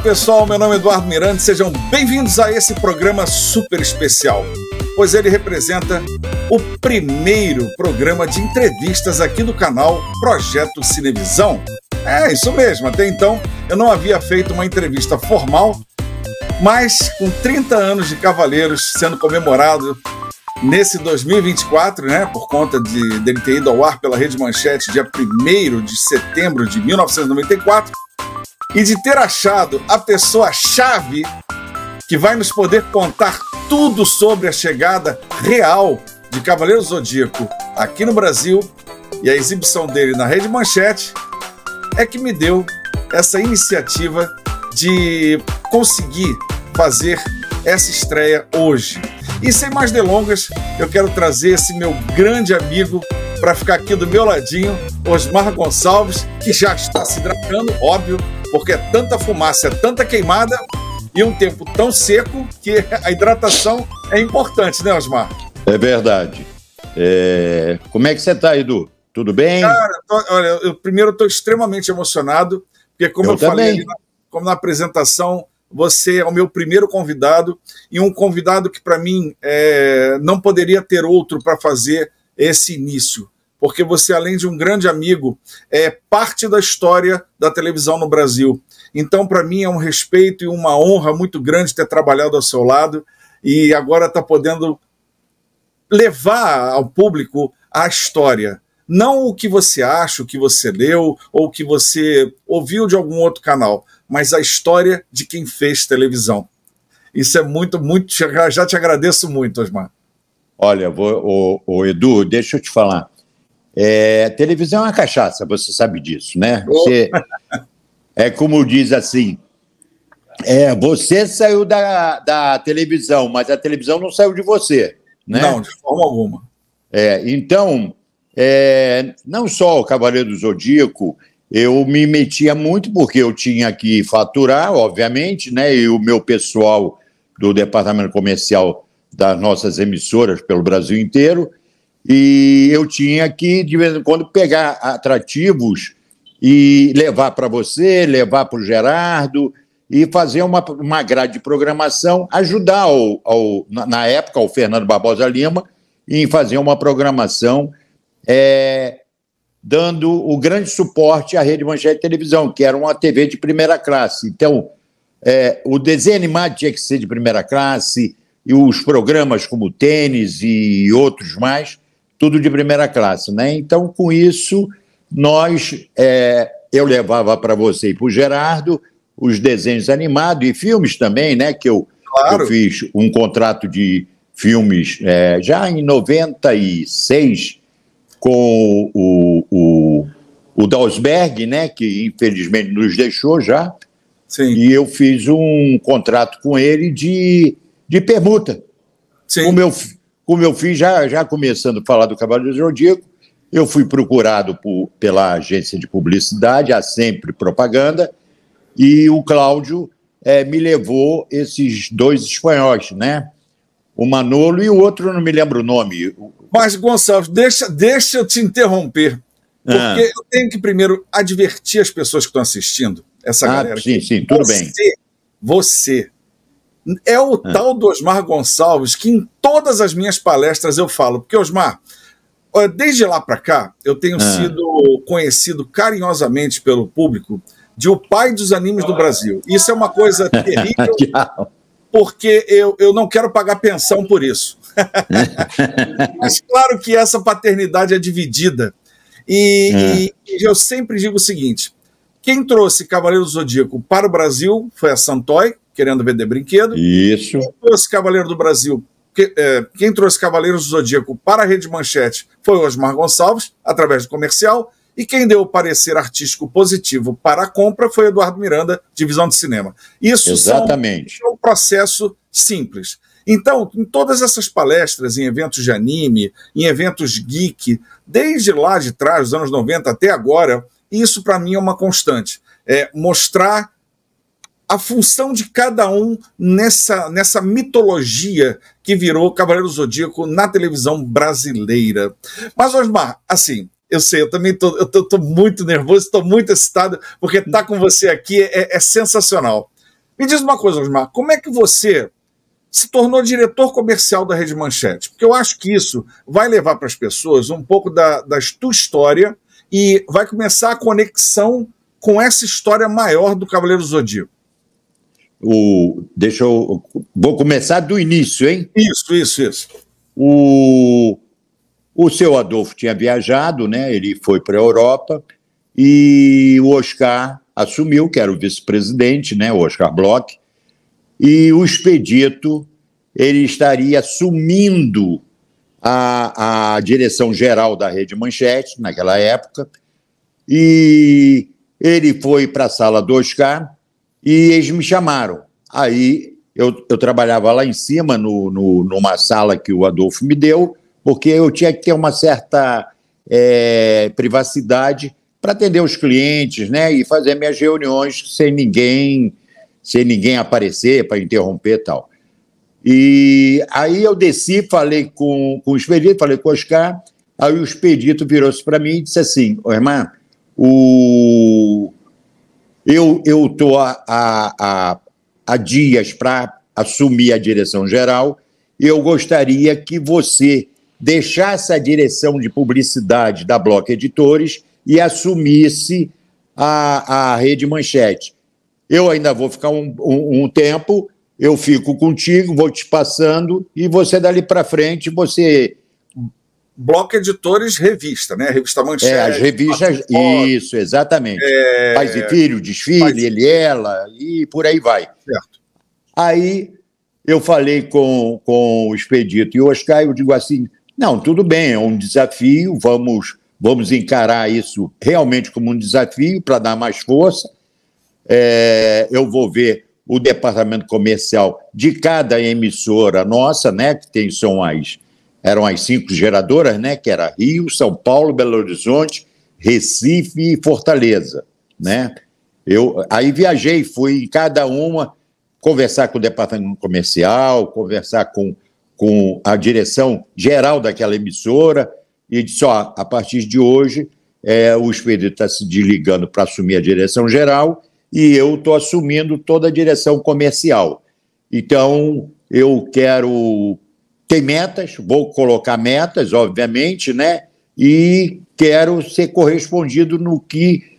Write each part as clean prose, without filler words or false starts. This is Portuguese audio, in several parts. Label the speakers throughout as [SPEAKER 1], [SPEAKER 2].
[SPEAKER 1] pessoal, meu nome é Eduardo Miranda, sejam bem-vindos a esse programa super especial, pois ele representa o primeiro programa de entrevistas aqui do canal Projeto Cinevisão. É, isso mesmo, até então eu não havia feito uma entrevista formal, mas com 30 anos de Cavaleiros sendo comemorado nesse 2024, né, por conta dele ter ido ao ar pela Rede Manchete dia 1º de setembro de 1994, e de ter achado a pessoa-chave que vai nos poder contar tudo sobre a chegada real de Cavaleiro Zodíaco aqui no Brasil e a exibição dele na Rede Manchete, é que me deu essa iniciativa de conseguir fazer essa estreia hoje. E sem mais delongas, eu quero trazer esse meu grande amigo para ficar aqui do meu ladinho, Osmar Gonçalves, que já está se hidratando, óbvio, porque é tanta fumaça, é tanta queimada e um tempo tão seco que a hidratação é importante, né, Osmar?
[SPEAKER 2] É verdade. Como é que você está, Edu? Tudo bem?
[SPEAKER 1] Cara, olha, eu primeiro estou extremamente emocionado, porque como eu falei ali, como na apresentação, você é o meu primeiro convidado, e um convidado que para mim não poderia ter outro para fazer esse início, porque você, além de um grande amigo, é parte da história da televisão no Brasil. Então, para mim, é um respeito e uma honra muito grande ter trabalhado ao seu lado e agora está podendo levar ao público a história. Não o que você acha, o que você leu ou o que você ouviu de algum outro canal, mas a história de quem fez televisão. Isso é muito, muito... Já te agradeço muito, Osmar.
[SPEAKER 2] Olha, Edu, deixa eu te falar. Televisão é uma cachaça, você sabe disso, né? É como diz assim, você saiu da televisão, mas a televisão não saiu de você, né?
[SPEAKER 1] Não, de forma alguma.
[SPEAKER 2] Então, não só o Cavaleiro do Zodíaco, eu me metia muito porque eu tinha que faturar, obviamente, né? E o meu pessoal do departamento comercial das nossas emissoras pelo Brasil inteiro, e eu tinha que, de vez em quando, pegar atrativos e levar para você, levar para o Gerardo, e fazer uma grade de programação, ajudar, na época, o Fernando Barbosa Lima, em fazer uma programação dando o grande suporte à Rede Manchete de Televisão, que era uma TV de primeira classe. Então, o desenho animado tinha que ser de primeira classe, e os programas como Tênis e outros mais, tudo de primeira classe, né? Então, com isso, eu levava para você e para o Gerardo os desenhos animados e filmes também, né? Que eu fiz um contrato de filmes já em 96 com o Dalsberg, né? Que infelizmente nos deixou já.
[SPEAKER 1] Sim.
[SPEAKER 2] E eu fiz um contrato com ele de permuta.
[SPEAKER 1] Sim.
[SPEAKER 2] Como eu fiz, já começando a falar do Cavaleiro do Zodíaco, eu fui procurado pela agência de publicidade, a Sempre Propaganda, e o Cláudio me levou esses dois espanhóis, né? O Manolo e o outro, eu não me lembro o nome.
[SPEAKER 1] Mas, Gonçalves, deixa eu te interromper, porque eu tenho que primeiro advertir as pessoas que estão assistindo, essa galera.
[SPEAKER 2] Sim, tudo bem.
[SPEAKER 1] Você é o tal do Osmar Gonçalves que em todas as minhas palestras eu falo, porque, Osmar, desde lá para cá, eu tenho sido conhecido carinhosamente pelo público de o pai dos animes do Brasil. Isso é uma coisa terrível, porque eu não quero pagar pensão por isso. Mas claro que essa paternidade é dividida. E eu sempre digo o seguinte, quem trouxe Cavaleiro do Zodíaco para o Brasil foi a Santoy, querendo vender brinquedo.
[SPEAKER 2] Isso.
[SPEAKER 1] Quem trouxe Cavaleiro do Brasil, quem trouxe Cavaleiros do Zodíaco para a Rede Manchete foi o Osmar Gonçalves, através do comercial, e quem deu o parecer artístico positivo para a compra foi Eduardo Miranda, divisão de cinema. Isso
[SPEAKER 2] exatamente.
[SPEAKER 1] É um processo simples. Então, em todas essas palestras, em eventos de anime, em eventos geek, desde lá de trás, dos anos 90 até agora, isso para mim é uma constante. Mostrar a função de cada um nessa mitologia que virou Cavaleiro do Zodíaco na televisão brasileira. Mas, Osmar, assim, eu sei, eu também tô muito nervoso, estou muito excitado, porque estar com você aqui é sensacional. Me diz uma coisa, Osmar, como é que você se tornou diretor comercial da Rede Manchete? Porque eu acho que isso vai levar para as pessoas um pouco da tua história e vai começar a conexão com essa história maior do Cavaleiro do Zodíaco.
[SPEAKER 2] Vou começar do início, hein?
[SPEAKER 1] Isso.
[SPEAKER 2] O seu Adolfo tinha viajado, né? Ele foi para a Europa e o Oscar assumiu, que era o vice-presidente, né? O Oscar Bloch, e o Expedito, ele estaria assumindo a direção geral da Rede Manchete, naquela época, e ele foi para a sala do Oscar e eles me chamaram. Aí eu trabalhava lá em cima, numa sala que o Adolfo me deu, porque eu tinha que ter uma certa privacidade para atender os clientes, né, e fazer minhas reuniões sem ninguém aparecer para interromper e tal. E aí eu desci, falei com o Expedito, falei com o Oscar, aí o Expedito virou-se para mim e disse assim: ô, irmã, eu estou há dias para assumir a direção geral e eu gostaria que você deixasse a direção de publicidade da Bloch Editores e assumisse a Rede Manchete. Eu ainda vou ficar um tempo, eu fico contigo, vou te passando, e você dali para frente, você...
[SPEAKER 1] Bloch Editores, revista, né? Revista Manchete.
[SPEAKER 2] As revistas, isso, exatamente. Pais e Filho, Desfile, Ele e Ela, e por aí vai.
[SPEAKER 1] Certo.
[SPEAKER 2] Aí eu falei com o Expedito e o Oscar, eu digo assim, não, tudo bem, é um desafio, vamos encarar isso realmente como um desafio para dar mais força. Eu vou ver o departamento comercial de cada emissora nossa, né, que eram as 5 geradoras, né, que era Rio, São Paulo, Belo Horizonte, Recife e Fortaleza, né? Aí viajei, fui em cada uma conversar com o departamento comercial, conversar com a direção geral daquela emissora, e disse, a partir de hoje o Expedito está se desligando para assumir a direção geral e eu estou assumindo toda a direção comercial. Então, eu quero ter metas, vou colocar metas, obviamente, né? E quero ser correspondido no que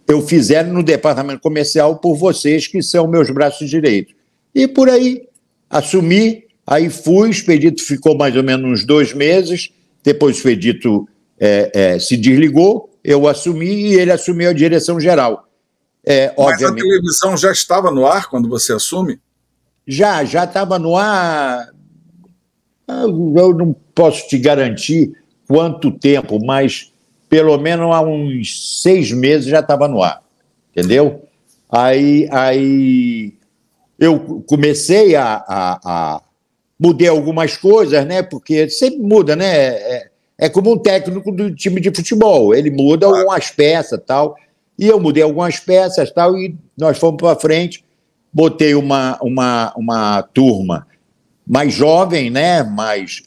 [SPEAKER 2] eu fizer no departamento comercial por vocês, que são meus braços direitos. E por aí, assumi, aí fui, o Expedito ficou mais ou menos uns 2 meses, depois o Expedito se desligou, eu assumi e ele assumiu a direção geral.
[SPEAKER 1] Mas a televisão já estava no ar quando você assume?
[SPEAKER 2] Já estava no ar. Eu não posso te garantir quanto tempo, mas pelo menos há uns 6 meses já estava no ar, entendeu? Aí eu comecei mudei algumas coisas, né? Porque sempre muda, né? É como um técnico do time de futebol, ele muda algumas peças, tal. E eu mudei algumas peças, tal, e nós fomos para frente. Botei uma turma mais jovem, né? Mais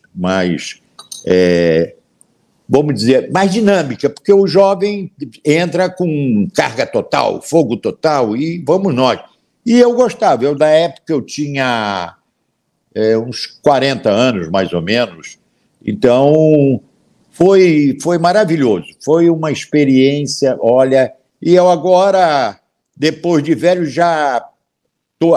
[SPEAKER 2] vamos dizer, mais dinâmica, porque o jovem entra com carga total, fogo total, e vamos nós. E eu gostava, da época eu tinha uns 40 anos, mais ou menos, então foi maravilhoso, foi uma experiência, olha, e eu agora, depois de velho, já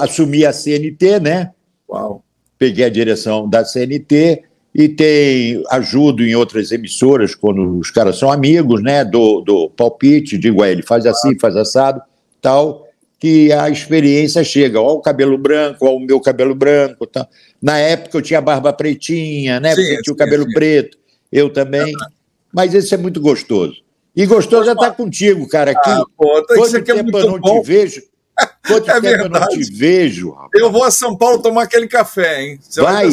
[SPEAKER 2] assumi a CNT, né?
[SPEAKER 1] Uau.
[SPEAKER 2] Peguei a direção da CNT, e ajudo em outras emissoras, quando os caras são amigos, né, do palpite, digo a ele, faz assim, faz assado, tal, que a experiência chega, ó o cabelo branco, ó o meu cabelo branco, tal. Na época eu tinha a barba pretinha, né, porque tinha o cabelo preto, eu também, mas isso é muito gostoso. E gostoso é estar contigo, cara, aqui. Quanto tempo eu não te vejo? Quanto tempo eu não te vejo, rapaz?
[SPEAKER 1] Eu vou a São Paulo tomar aquele café, hein?
[SPEAKER 2] Vai.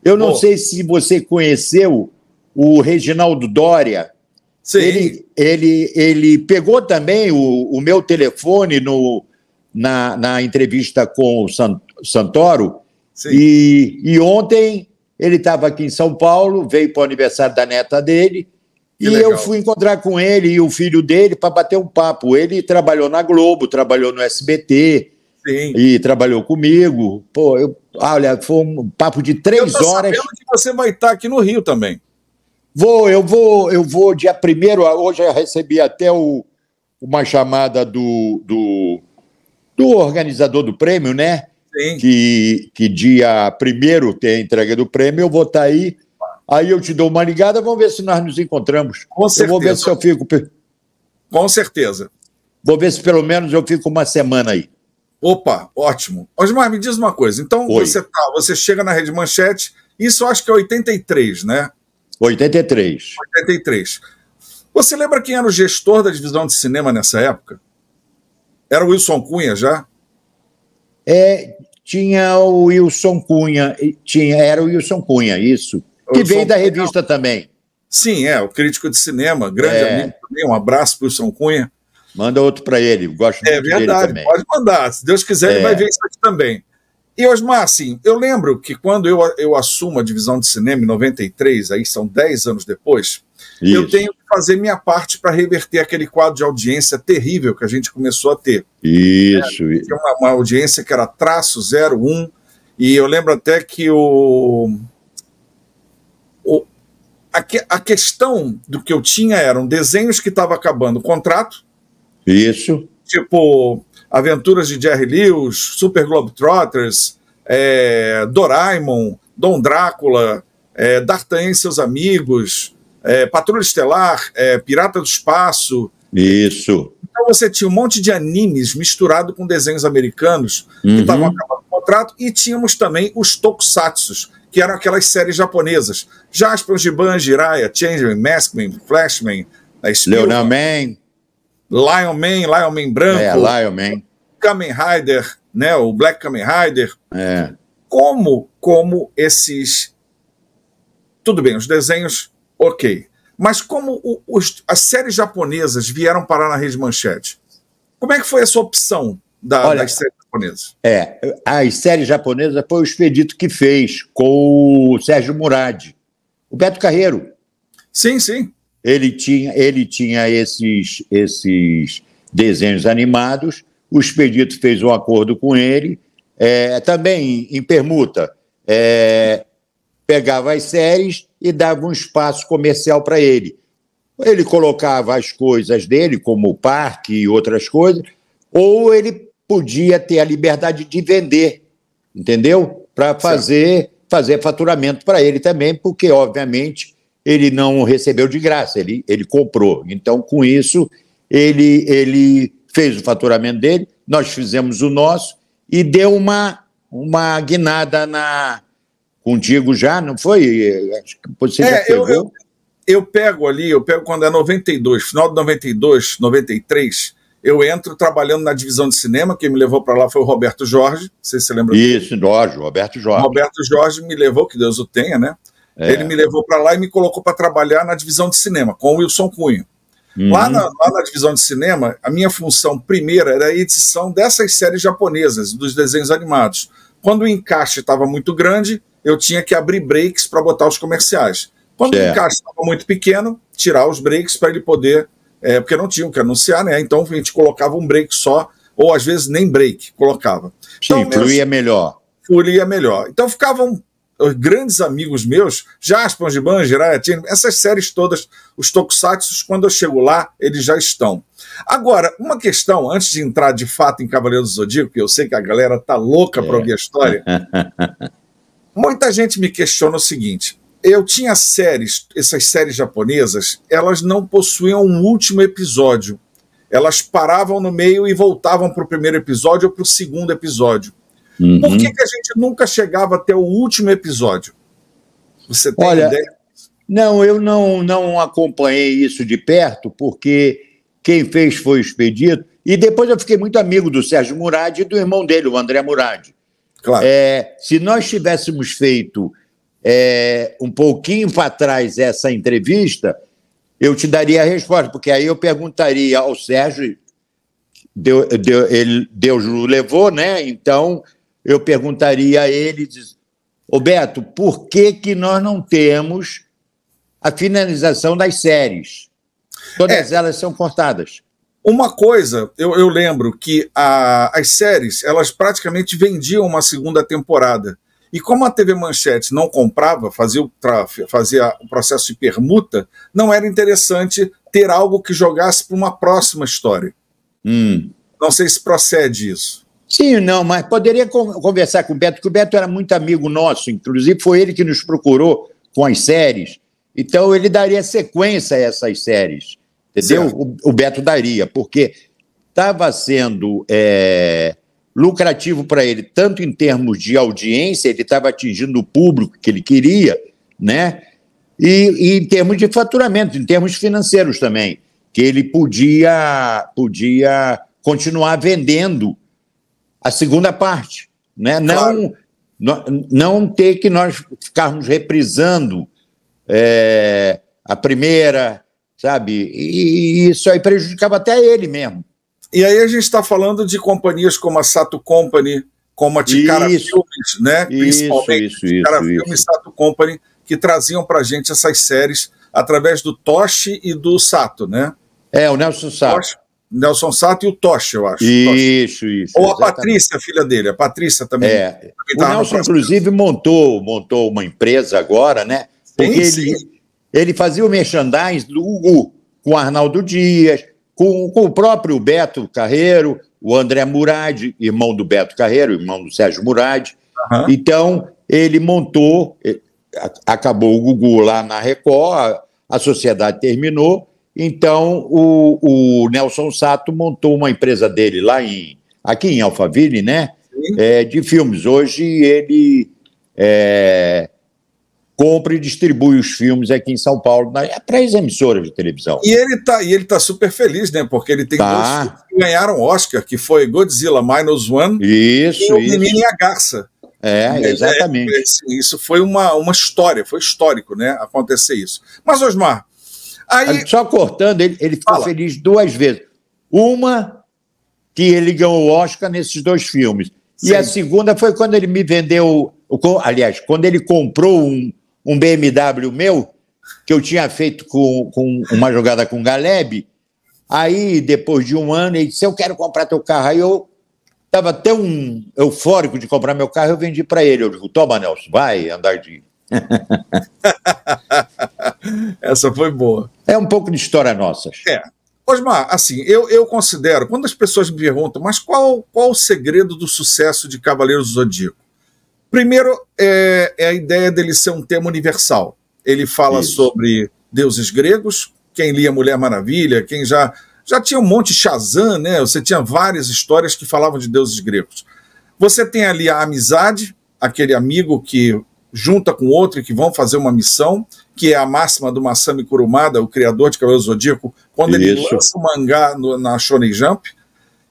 [SPEAKER 2] Eu não sei se você conheceu o Reginaldo Doria.
[SPEAKER 1] Sim.
[SPEAKER 2] Ele pegou também o meu telefone na entrevista com o Santoro. Sim. E ontem ele estava aqui em São Paulo, veio para o aniversário da neta dele, que e legal. Eu fui encontrar com ele e o filho dele para bater um papo. Ele trabalhou na Globo, trabalhou no SBT,
[SPEAKER 1] Sim.
[SPEAKER 2] e trabalhou comigo. Pô, olha, foi um papo de 3 horas.
[SPEAKER 1] Sabendo que você vai estar aqui no Rio também.
[SPEAKER 2] Eu vou dia 1º, hoje eu recebi até uma chamada do organizador do prêmio, né?
[SPEAKER 1] Sim.
[SPEAKER 2] Que dia 1º tem a entrega do prêmio, eu vou estar aí. Aí eu te dou uma ligada, vamos ver se nós nos encontramos.
[SPEAKER 1] Com certeza.
[SPEAKER 2] Eu vou ver se eu fico.
[SPEAKER 1] Com certeza.
[SPEAKER 2] Vou ver se pelo menos eu fico uma semana aí.
[SPEAKER 1] Opa, ótimo. Osmar, me diz uma coisa. Então, você chega na Rede Manchete, isso eu acho que é 83, né?
[SPEAKER 2] 83.
[SPEAKER 1] 83. Você lembra quem era o gestor da divisão de cinema nessa época? Era o Wilson Cunha já?
[SPEAKER 2] Tinha o Wilson Cunha, era o Wilson Cunha, isso. Que veio da revista também.
[SPEAKER 1] Sim, o crítico de cinema, grande amigo também. Um abraço para o Wilson Cunha.
[SPEAKER 2] Manda outro para ele, gosto muito dele também. É verdade,
[SPEAKER 1] pode mandar. Se Deus quiser, ele vai ver isso aqui também. E, Osmar, assim, eu lembro que quando eu assumo a divisão de cinema em 93, aí são 10 anos depois, eu tenho que fazer minha parte para reverter aquele quadro de audiência terrível que a gente começou a ter.
[SPEAKER 2] Isso.
[SPEAKER 1] Tinha uma audiência que era -01, e eu lembro até que a questão do que eu tinha eram desenhos que estavam acabando o contrato.
[SPEAKER 2] Isso.
[SPEAKER 1] Tipo Aventuras de Jerry Lewis, Super Globetrotters, Doraemon, Dom Drácula, D'Artagnan e seus amigos, Patrulha Estelar, Pirata do Espaço.
[SPEAKER 2] Isso.
[SPEAKER 1] Então você tinha um monte de animes misturado com desenhos americanos que estavam acabando o contrato, e tínhamos também os tokusatsus, que eram aquelas séries japonesas. Jaspion, Giban, Jiraiya, Changeman, Maskman, Flashman,
[SPEAKER 2] Leonan Man.
[SPEAKER 1] Lion Man branco.
[SPEAKER 2] Lion Man.
[SPEAKER 1] Kamen Rider, né, o Black Kamen Rider. Como esses... Tudo bem, os desenhos, ok. Mas como as séries japonesas vieram parar na Rede Manchete? Como é que foi a sua opção das séries japonesas?
[SPEAKER 2] As séries japonesas foi o Expedito que fez com o Sérgio Murad. O Beto Carreiro.
[SPEAKER 1] Sim, sim.
[SPEAKER 2] Ele tinha esses desenhos animados, o Expedito fez um acordo com ele, também em permuta, pegava as séries e dava um espaço comercial para ele. Ele colocava as coisas dele, como o parque e outras coisas, ou ele podia ter a liberdade de vender, entendeu? Para fazer faturamento para ele também, porque, obviamente, ele não recebeu de graça, ele comprou. Então, com isso, ele fez o faturamento dele, nós fizemos o nosso e deu uma guinada contigo já, não foi? Acho que você já pegou.
[SPEAKER 1] Eu pego quando é 92, final de 92, 93, eu entro trabalhando na divisão de cinema. Quem me levou para lá foi o Roberto Jorge, não sei se você lembra.
[SPEAKER 2] Isso, Roberto Jorge.
[SPEAKER 1] Roberto Jorge me levou, que Deus o tenha, né? Ele me levou para lá e me colocou para trabalhar na divisão de cinema, com o Wilson Cunha. Lá na divisão de cinema, a minha função primeira era a edição dessas séries japonesas, dos desenhos animados. Quando o encaixe estava muito grande, eu tinha que abrir breaks para botar os comerciais. Quando o encaixe estava muito pequeno, tirar os breaks para ele poder... porque não tinham que anunciar, né? Então a gente colocava um break só, ou às vezes nem break colocava.
[SPEAKER 2] Sim, então, fluía melhor.
[SPEAKER 1] Fluía melhor. Então ficavam grandes amigos meus, Jaspion, Giban, Jiraiya, essas séries todas, os tokusatsu, quando eu chego lá, eles já estão. Agora, uma questão, antes de entrar de fato em Cavaleiro do Zodíaco, que eu sei que a galera tá louca para ouvir a história, muita gente me questiona o seguinte: eu tinha essas séries japonesas, elas não possuíam um último episódio. Elas paravam no meio e voltavam para o primeiro episódio ou para o segundo episódio. Por que a gente nunca chegava até o último episódio? Você tem ideia?
[SPEAKER 2] Não, eu não acompanhei isso de perto, porque quem fez foi o Expedito, e depois eu fiquei muito amigo do Sérgio Murad e do irmão dele, o André Murad.
[SPEAKER 1] Claro.
[SPEAKER 2] Se nós tivéssemos feito um pouquinho para trás essa entrevista, eu te daria a resposta, porque aí eu perguntaria ao Sérgio, Deus o levou, né? Então eu perguntaria a ele, Beto, por que nós não temos a finalização das séries? Todas elas são cortadas.
[SPEAKER 1] Uma coisa, eu lembro que as séries, elas praticamente vendiam uma segunda temporada. E como a TV Manchete não comprava, fazia o processo de permuta, não era interessante ter algo que jogasse para uma próxima história. Não sei se procede isso.
[SPEAKER 2] Sim, não, mas poderia conversar com o Beto, porque o Beto era muito amigo nosso, inclusive foi ele que nos procurou com as séries, então ele daria sequência a essas séries, entendeu? O Beto daria, porque estava sendo lucrativo para ele, tanto em termos de audiência, ele estava atingindo o público que ele queria, né? E em termos de faturamento, em termos financeiros também, que ele podia continuar vendendo a segunda parte, né? Claro. Não ter que nós ficarmos reprisando a primeira, sabe? E isso aí prejudicava até ele mesmo.
[SPEAKER 1] E aí a gente está falando de companhias como a Sato Company, como a Ticara Filmes, né? Principalmente Ticara Filmes e Sato Company, que traziam para a gente essas séries através do Toshi e do Sato, né?
[SPEAKER 2] O Nelson Sato.
[SPEAKER 1] Nelson Sato e o Toshi, eu acho.
[SPEAKER 2] Isso.
[SPEAKER 1] Ou a Patrícia, filha dele. A Patrícia também.
[SPEAKER 2] O Nelson, inclusive, montou uma empresa agora, né? Porque ele fazia o merchandising do Gugu, com o Arnaldo Dias, com o próprio Beto Carreiro, o André Murad, irmão do Beto Carreiro, irmão do Sérgio Murad. Então, ele montou, acabou o Gugu lá na Record, a sociedade terminou, então o Nelson Sato montou uma empresa dele lá aqui em Alphaville, né? De filmes. Hoje ele compra e distribui os filmes aqui em São Paulo para as emissoras de televisão.
[SPEAKER 1] E ele tá super feliz, né? Porque ele tem dois filmes que ganharam Oscar, que foi Godzilla Minus One e O Menino e a Garça.
[SPEAKER 2] Exatamente.
[SPEAKER 1] Isso foi uma história, foi histórico, né? Acontecer isso. Mas, Osmar, aí...
[SPEAKER 2] Só cortando, ele ficou feliz duas vezes. Uma, que ele ganhou o Oscar nesses dois filmes. Sim. E a segunda foi quando ele me vendeu... Aliás, quando ele comprou um BMW meu, que eu tinha feito com uma jogada com o Galeb. Aí, depois de um ano, ele disse, eu quero comprar teu carro. Aí eu estava tão eufórico de comprar meu carro, eu vendi para ele. Eu digo, toma, Nelson, vai andar de...
[SPEAKER 1] Essa foi boa.
[SPEAKER 2] É um pouco de história nossa.
[SPEAKER 1] Osmar, assim, eu considero, quando as pessoas me perguntam, mas qual o segredo do sucesso de Cavaleiros do Zodíaco? Primeiro, é a ideia dele ser um tema universal. Ele fala sobre deuses gregos, quem lia Mulher Maravilha, quem já tinha um monte de Shazam, né? Você tinha várias histórias que falavam de deuses gregos. Você tem ali a amizade, aquele amigo que junta com outro e que vão fazer uma missão, que é a máxima do Masami Kurumada, o criador de Cavaleiros do Zodíaco, quando ele lança o mangá na Shonen Jump,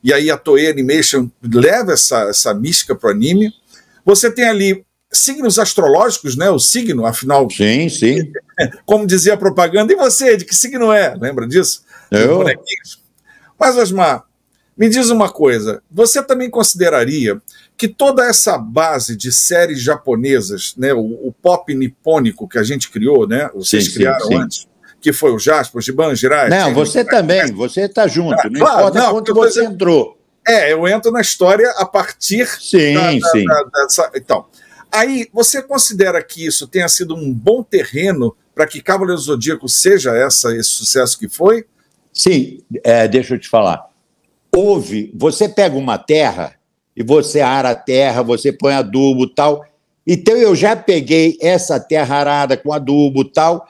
[SPEAKER 1] e aí a Toei Animation leva essa mística para o anime. Você tem ali signos astrológicos, né? O signo, afinal...
[SPEAKER 2] Sim.
[SPEAKER 1] Como dizia a propaganda, e você, de que signo é? Lembra disso? Mas, Osmar, me diz uma coisa, você também consideraria que toda essa base de séries japonesas, né, o pop nipônico que a gente criou, né? Vocês criaram antes, que foi o Jasper, o Giban, Jirai...
[SPEAKER 2] Não, você também, você está junto, não importa quanto você entrou.
[SPEAKER 1] Eu entro na história a partir dessa... Então, aí você considera que isso tenha sido um bom terreno para que Cavaleiros do Zodíaco seja esse sucesso que foi?
[SPEAKER 2] Sim, deixa eu te falar. Você pega uma terra e você ara a terra, você põe adubo e tal. Então eu já peguei essa terra arada com adubo e tal.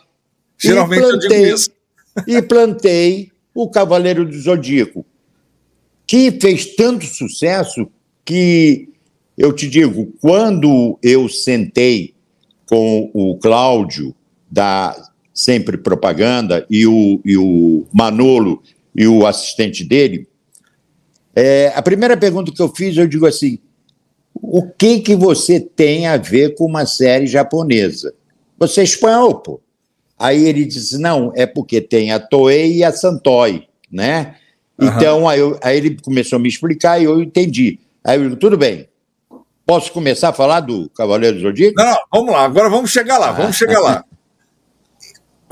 [SPEAKER 1] Geralmente eu digo isso.
[SPEAKER 2] E plantei o Cavaleiro do Zodíaco, que fez tanto sucesso que, eu te digo, quando eu sentei com o Cláudio, da Sempre Propaganda, e o Manolo e o assistente dele, a primeira pergunta que eu fiz, eu digo assim, o que você tem a ver com uma série japonesa? Você é espanhol, pô. Aí ele disse, não, é porque tem a Toei e a Santoy, né? Então, aí ele começou a me explicar e eu entendi. Aí eu digo, tudo bem, posso começar a falar do Cavaleiro do Zodíaco?
[SPEAKER 1] Não, vamos lá, agora vamos chegar lá,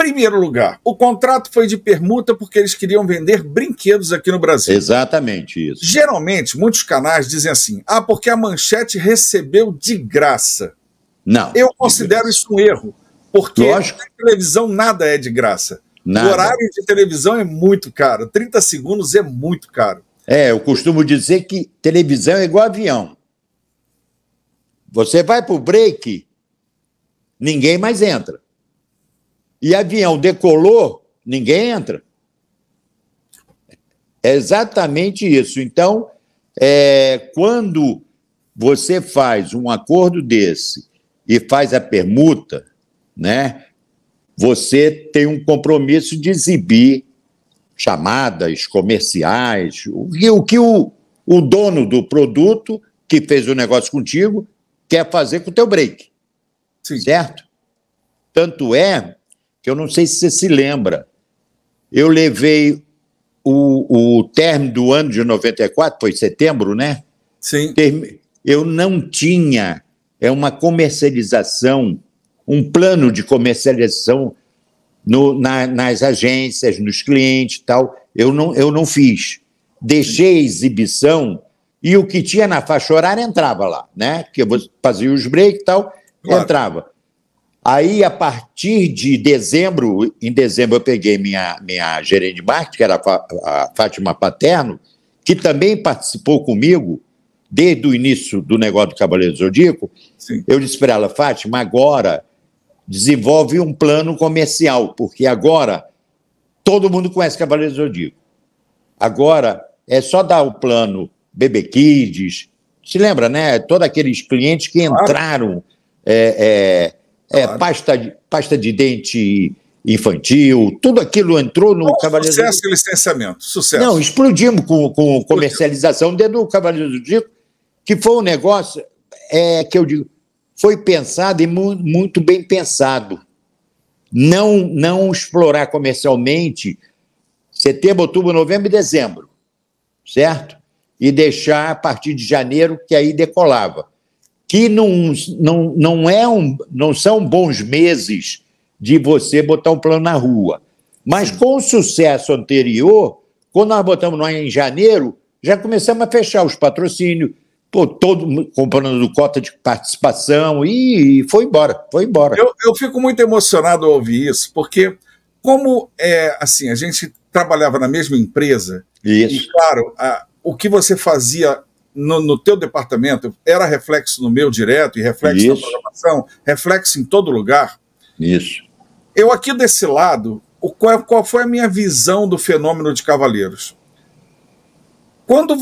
[SPEAKER 1] Primeiro lugar, o contrato foi de permuta porque eles queriam vender brinquedos aqui no Brasil.
[SPEAKER 2] Exatamente isso.
[SPEAKER 1] Geralmente, muitos canais dizem assim, porque a Manchete recebeu de graça.
[SPEAKER 2] Não.
[SPEAKER 1] Eu considero isso um erro, porque
[SPEAKER 2] Lógico.
[SPEAKER 1] na televisão nada é de graça.
[SPEAKER 2] Nada.
[SPEAKER 1] O horário de televisão é muito caro, 30 segundos é muito caro.
[SPEAKER 2] Eu costumo dizer que televisão é igual avião. Você vai para o break, ninguém mais entra. E avião decolou, ninguém entra. É exatamente isso. Então, quando você faz um acordo desse e faz a permuta, né, você tem um compromisso de exibir chamadas comerciais, o que o dono do produto que fez o negócio contigo quer fazer com o teu break.
[SPEAKER 1] Sim.
[SPEAKER 2] Certo? Tanto é que eu não sei se você se lembra, eu levei o término do ano de 94, foi setembro, né?
[SPEAKER 1] Sim.
[SPEAKER 2] Eu não tinha uma comercialização, um plano de comercialização nas agências, nos clientes e tal. Eu não fiz. Deixei a exibição e o que tinha na faixa horária entrava lá, né? Que eu fazia os breaks e tal, claro. Entrava. Aí, a partir de dezembro, em dezembro eu peguei minha gerente de marketing, que era a Fátima Paterno, que também participou comigo desde o início do negócio do Cavaleiro do Zodíaco.
[SPEAKER 1] Sim.
[SPEAKER 2] Eu disse para ela, Fátima, agora desenvolve um plano comercial, porque agora todo mundo conhece Cavaleiro do Zodíaco. Agora é só dar o plano Bebê Kids, se lembra, né? Todos aqueles clientes que entraram... Claro. Pasta de dente infantil, tudo aquilo entrou no Cavaleiro do Zodíaco.
[SPEAKER 1] Sucesso e licenciamento, sucesso.
[SPEAKER 2] Não, explodimos com comercialização dentro do Cavaleiro do Zodíaco, que foi um negócio que eu digo, foi pensado e muito bem pensado. Não explorar comercialmente setembro, outubro, novembro e dezembro, certo? E deixar a partir de janeiro, que aí decolava. Que não são bons meses de você botar um plano na rua. Mas com o sucesso anterior, quando nós botamos lá em janeiro, já começamos a fechar os patrocínios, todo comprando cota de participação e foi embora, foi embora.
[SPEAKER 1] Eu fico muito emocionado ao ouvir isso, porque como assim, a gente trabalhava na mesma empresa,
[SPEAKER 2] isso.
[SPEAKER 1] E claro, o que você fazia no teu departamento era reflexo no meu direto, e reflexo na programação, reflexo em todo lugar.
[SPEAKER 2] Isso.
[SPEAKER 1] Eu aqui desse lado, qual foi a minha visão do fenômeno de Cavaleiros? Quando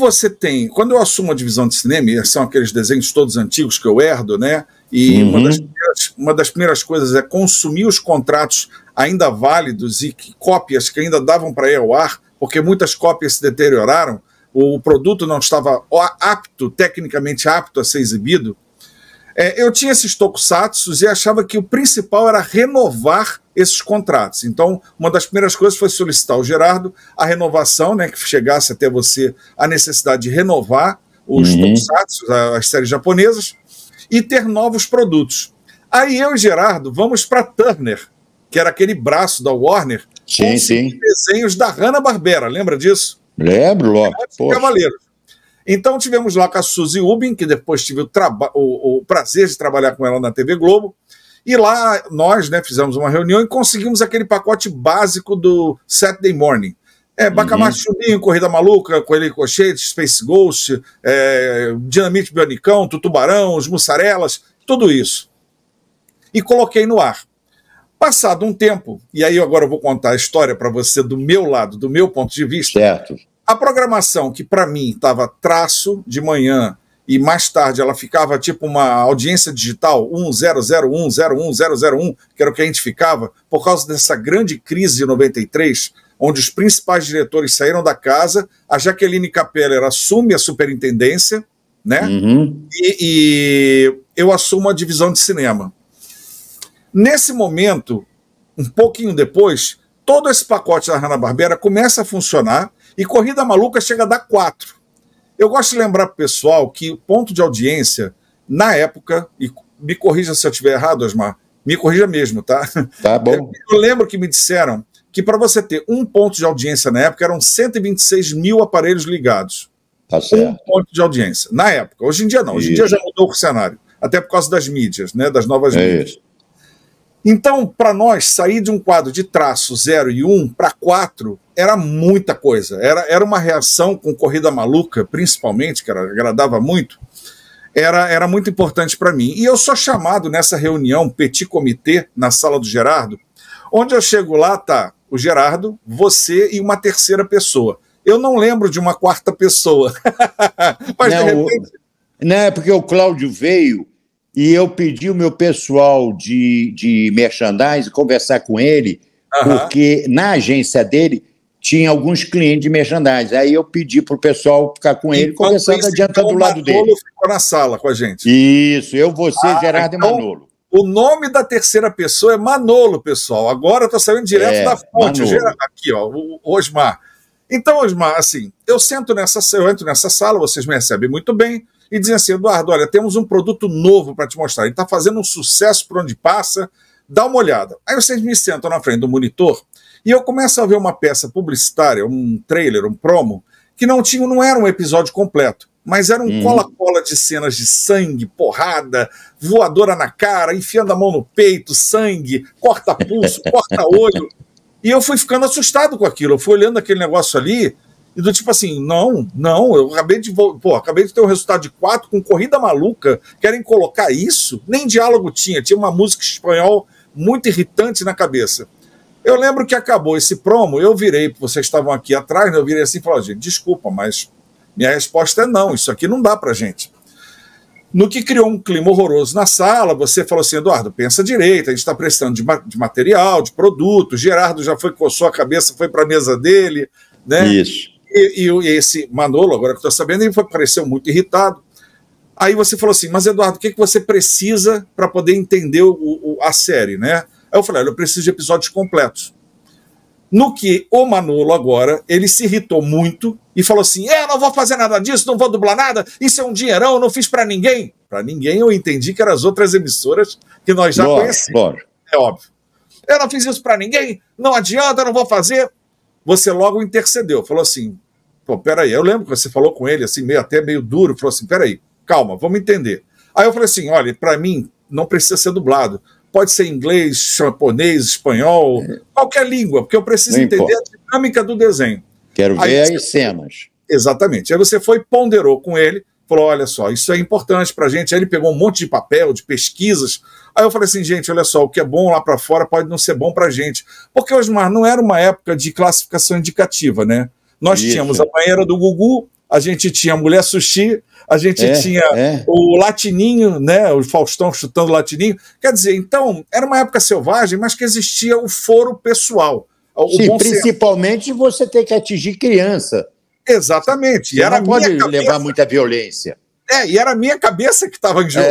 [SPEAKER 1] eu assumo a divisão de cinema, e são aqueles desenhos todos antigos que eu herdo, né? E uma das primeiras coisas é consumir os contratos ainda válidos e cópias que ainda davam para ir ao ar, porque muitas cópias se deterioraram, o produto não estava tecnicamente apto a ser exibido. Eu tinha esses tokusatsus e achava que o principal era renovar esses contratos. Então, uma das primeiras coisas foi solicitar ao Gerardo a renovação, né, que chegasse até você a necessidade de renovar os tokusatsus, as séries japonesas, e ter novos produtos. Aí eu e Gerardo vamos para Turner, que era aquele braço da Warner,
[SPEAKER 2] com
[SPEAKER 1] desenhos da Hanna-Barbera, lembra disso?
[SPEAKER 2] Lembro, logo.
[SPEAKER 1] Cavaleiros. Então tivemos lá com a Suzy Ubin, que depois tive o prazer de trabalhar com ela na TV Globo, e lá nós, né, fizemos uma reunião e conseguimos aquele pacote básico do Saturday Morning. Bacamarte Chulinho, Corrida Maluca, Coelho Cochete, Space Ghost, Dinamite Bionicão, Tutubarão, os Mussarelas, tudo isso. E coloquei no ar. Passado um tempo, e aí agora eu vou contar a história para você do meu lado, do meu ponto de vista.
[SPEAKER 2] Certo.
[SPEAKER 1] A programação, que para mim estava traço de manhã e mais tarde ela ficava tipo uma audiência digital, 1001, que era o que a gente ficava, por causa dessa grande crise de 93, onde os principais diretores saíram da casa, a Jaqueline Capeller assume a superintendência, né? E eu assumo a divisão de cinema. Nesse momento, um pouquinho depois, todo esse pacote da Hanna-Barbera começa a funcionar e Corrida Maluca chega a dar 4. Eu gosto de lembrar para o pessoal que o ponto de audiência, na época, e me corrija se eu estiver errado, Osmar, Me corrija mesmo, tá?
[SPEAKER 2] Tá bom.
[SPEAKER 1] Eu lembro que me disseram que para você ter um ponto de audiência na época eram 126 mil aparelhos ligados.
[SPEAKER 2] Tá certo.
[SPEAKER 1] Um ponto de audiência. Na época. Hoje em dia não. Hoje em dia já mudou o cenário. Até por causa das mídias, né? Das novas mídias.
[SPEAKER 2] Isso.
[SPEAKER 1] Então, para nós, sair de um quadro de traço 0 e 1 para 4 era muita coisa. Era uma reação com Corrida Maluca, principalmente, que agradava muito. Era muito importante para mim. E eu sou chamado nessa reunião, petit comitê, na sala do Gerardo, onde eu chego lá, tá o Gerardo, você e uma terceira pessoa. Eu não lembro de uma quarta pessoa. Mas,
[SPEAKER 2] não,
[SPEAKER 1] de repente...
[SPEAKER 2] Não, é porque o Cláudio veio e eu pedi o meu pessoal de merchandising conversar com ele, porque na agência dele tinha alguns clientes de merchandising. Aí eu pedi para o pessoal ficar com ele, conversando, adiantando do lado dele.
[SPEAKER 1] O Manolo ficou na sala com a gente.
[SPEAKER 2] Isso, eu, você, Gerardo
[SPEAKER 1] então,
[SPEAKER 2] e Manolo.
[SPEAKER 1] O nome da terceira pessoa é Manolo, pessoal. Agora eu estou saindo direto da fonte. Aqui, ó, o Osmar. Então, Osmar, assim, eu entro nessa sala, vocês me recebem muito bem, e dizem assim, Eduardo, olha, temos um produto novo para te mostrar. Ele está fazendo um sucesso por onde passa, dá uma olhada. Aí vocês me sentam na frente do monitor e eu começo a ver uma peça publicitária, um trailer, um promo, que não era um episódio completo, mas era um cola-cola de cenas de sangue, porrada, voadora na cara, enfiando a mão no peito, sangue, corta pulso, corta olho. E eu fui ficando assustado com aquilo. Eu fui olhando aquele negócio ali e do tipo assim, não, eu acabei de ter um resultado de 4 com Corrida Maluca, querem colocar isso? Nem diálogo tinha uma música em espanhol muito irritante na cabeça. Eu lembro que acabou esse promo, eu virei, vocês estavam aqui atrás, eu virei assim e falei, gente, desculpa, mas minha resposta é não, isso aqui não dá pra gente. No que criou um clima horroroso na sala, você falou assim, Eduardo, pensa direito, a gente está precisando de material, de produto, Gerardo já coçou a cabeça, foi para a mesa dele, né?
[SPEAKER 2] Isso.
[SPEAKER 1] E esse Manolo, agora que eu estou sabendo, ele pareceu muito irritado. Aí você falou assim, mas Eduardo, o que você precisa para poder entender a série, né? Aí eu falei, olha, eu preciso de episódios completos. No que o Manolo agora, ele se irritou muito e falou assim, não vou fazer nada disso, não vou dublar nada, isso é um dinheirão, eu não fiz para ninguém. Para ninguém eu entendi que eram as outras emissoras que nós já conhecemos. É óbvio. Eu não fiz isso para ninguém, não adianta, eu não vou fazer. Você logo intercedeu, falou assim, pô, peraí, eu lembro que você falou com ele, assim, até meio duro, falou assim, peraí, calma, vamos entender. Aí eu falei assim, olha, para mim não precisa ser dublado. Pode ser inglês, japonês, espanhol, qualquer língua, porque eu preciso entender a dinâmica do desenho.
[SPEAKER 2] Quero ver as cenas.
[SPEAKER 1] Exatamente. Aí você ponderou com ele, falou, olha só, isso é importante pra gente. Aí ele pegou um monte de papel, de pesquisas. Aí eu falei assim, gente, olha só, o que é bom lá pra fora pode não ser bom pra gente. Porque, Osmar, não era uma época de classificação indicativa, né? Nós tínhamos a banheira do Gugu, a gente tinha a Mulher Sushi, a gente tinha o Latininho, né, o Faustão chutando o Latininho. Quer dizer, então, era uma época selvagem, mas que existia o foro pessoal.
[SPEAKER 2] Sim, principalmente você ter que atingir criança.
[SPEAKER 1] Exatamente.
[SPEAKER 2] Você não pode levar muita violência.
[SPEAKER 1] E era a minha cabeça que estava em jogo.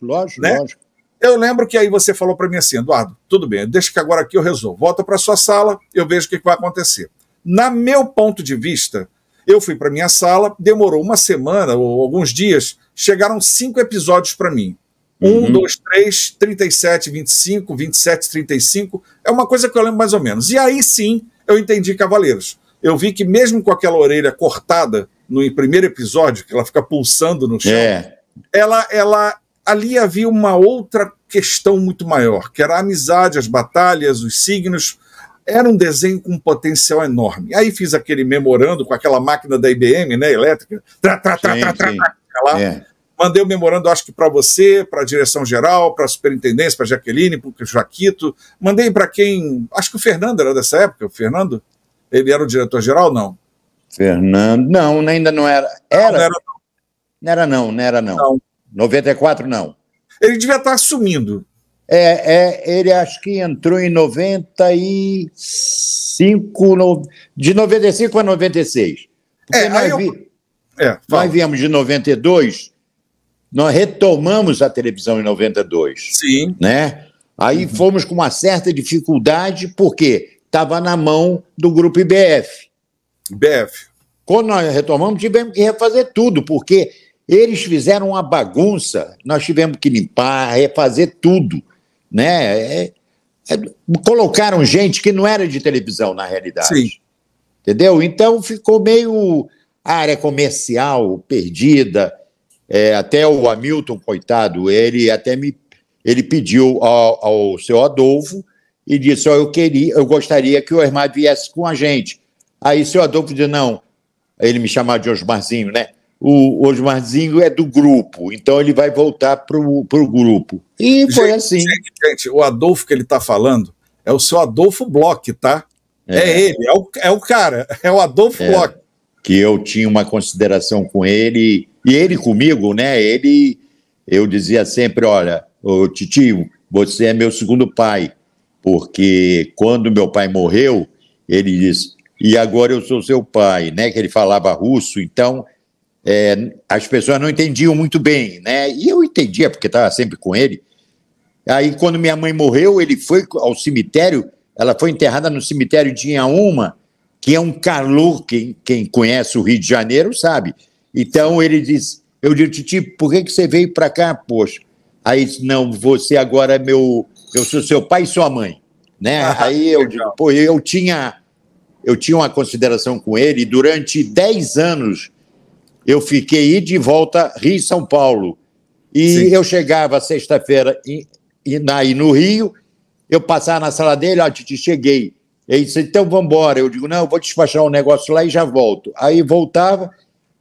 [SPEAKER 2] Lógico,
[SPEAKER 1] né?
[SPEAKER 2] Lógico.
[SPEAKER 1] Eu lembro que aí você falou para mim assim, Eduardo, tudo bem, deixa que agora aqui eu resolvo. Volta para sua sala, eu vejo o que vai acontecer. Na meu ponto de vista, eu fui para minha sala, demorou uma semana ou alguns dias, chegaram 5 episódios para mim. 1, 2, 3, 37, 25, 27, 35. É uma coisa que eu lembro mais ou menos. E aí sim, eu entendi Cavaleiros. Eu vi que mesmo com aquela orelha cortada no primeiro episódio, que ela fica pulsando no chão, ela ali havia uma outra questão muito maior, que era a amizade, as batalhas, os signos. Era um desenho com um potencial enorme. Aí fiz aquele memorando com aquela máquina da IBM, né, elétrica. Mandei o memorando, acho que para você, para a direção geral, para a superintendência, para a Jaqueline, para o Jaquito. Mandei para quem... Acho que o Fernando era dessa época. O Fernando? Ele era o diretor-geral, não?
[SPEAKER 2] Fernando... Não, ainda não era. Não era não. 94, não.
[SPEAKER 1] Ele devia estar assumindo.
[SPEAKER 2] Ele acho que entrou em 95, de 95 a 96. Porque nós viemos de 92, nós retomamos a televisão em 92.
[SPEAKER 1] Sim.
[SPEAKER 2] Né? Aí fomos com uma certa dificuldade, porque estava na mão do grupo IBF. Quando nós retomamos, tivemos que refazer tudo, porque eles fizeram uma bagunça, nós tivemos que limpar, refazer tudo. né? Colocaram gente que não era de televisão, na realidade.
[SPEAKER 1] Sim.
[SPEAKER 2] Entendeu? Então ficou meio área comercial perdida. Até o Hamilton, coitado, ele pediu ao seu Adolfo e disse: eu gostaria que o Osmar viesse com a gente. Aí o seu Adolfo disse: não, ele me chamava de Osmarzinho, né? O Osmarzinho é do grupo, então ele vai voltar para o grupo. E foi assim.
[SPEAKER 1] Gente, o Adolfo que ele está falando é o seu Adolfo Bloch, tá? Ele, é o cara, é o Adolfo Bloch.
[SPEAKER 2] Que eu tinha uma consideração com ele, e ele comigo, né? Eu dizia sempre: olha, ô titio, você é meu segundo pai, porque quando meu pai morreu, ele disse: e agora eu sou seu pai, né? Que ele falava russo, então as pessoas não entendiam muito bem, né? E eu entendia, porque estava sempre com ele. Aí, quando minha mãe morreu, ele foi ao cemitério, ela foi enterrada no cemitério de Inhaúma, que é um calor, quem conhece o Rio de Janeiro sabe. Então, ele disse, eu disse: titi, por que você veio para cá, poxa? Aí disse: não, você agora é eu sou seu pai e sua mãe, né? Aí eu digo, pô, eu tinha uma consideração com ele, e durante 10 anos eu fiquei de volta Rio e São Paulo. E sim, eu chegava sexta-feira aí no Rio, eu passava na sala dele: ó, titi, cheguei. Ele disse: então vamos embora. Eu digo: não, eu vou despachar um negócio lá e já volto. Aí voltava,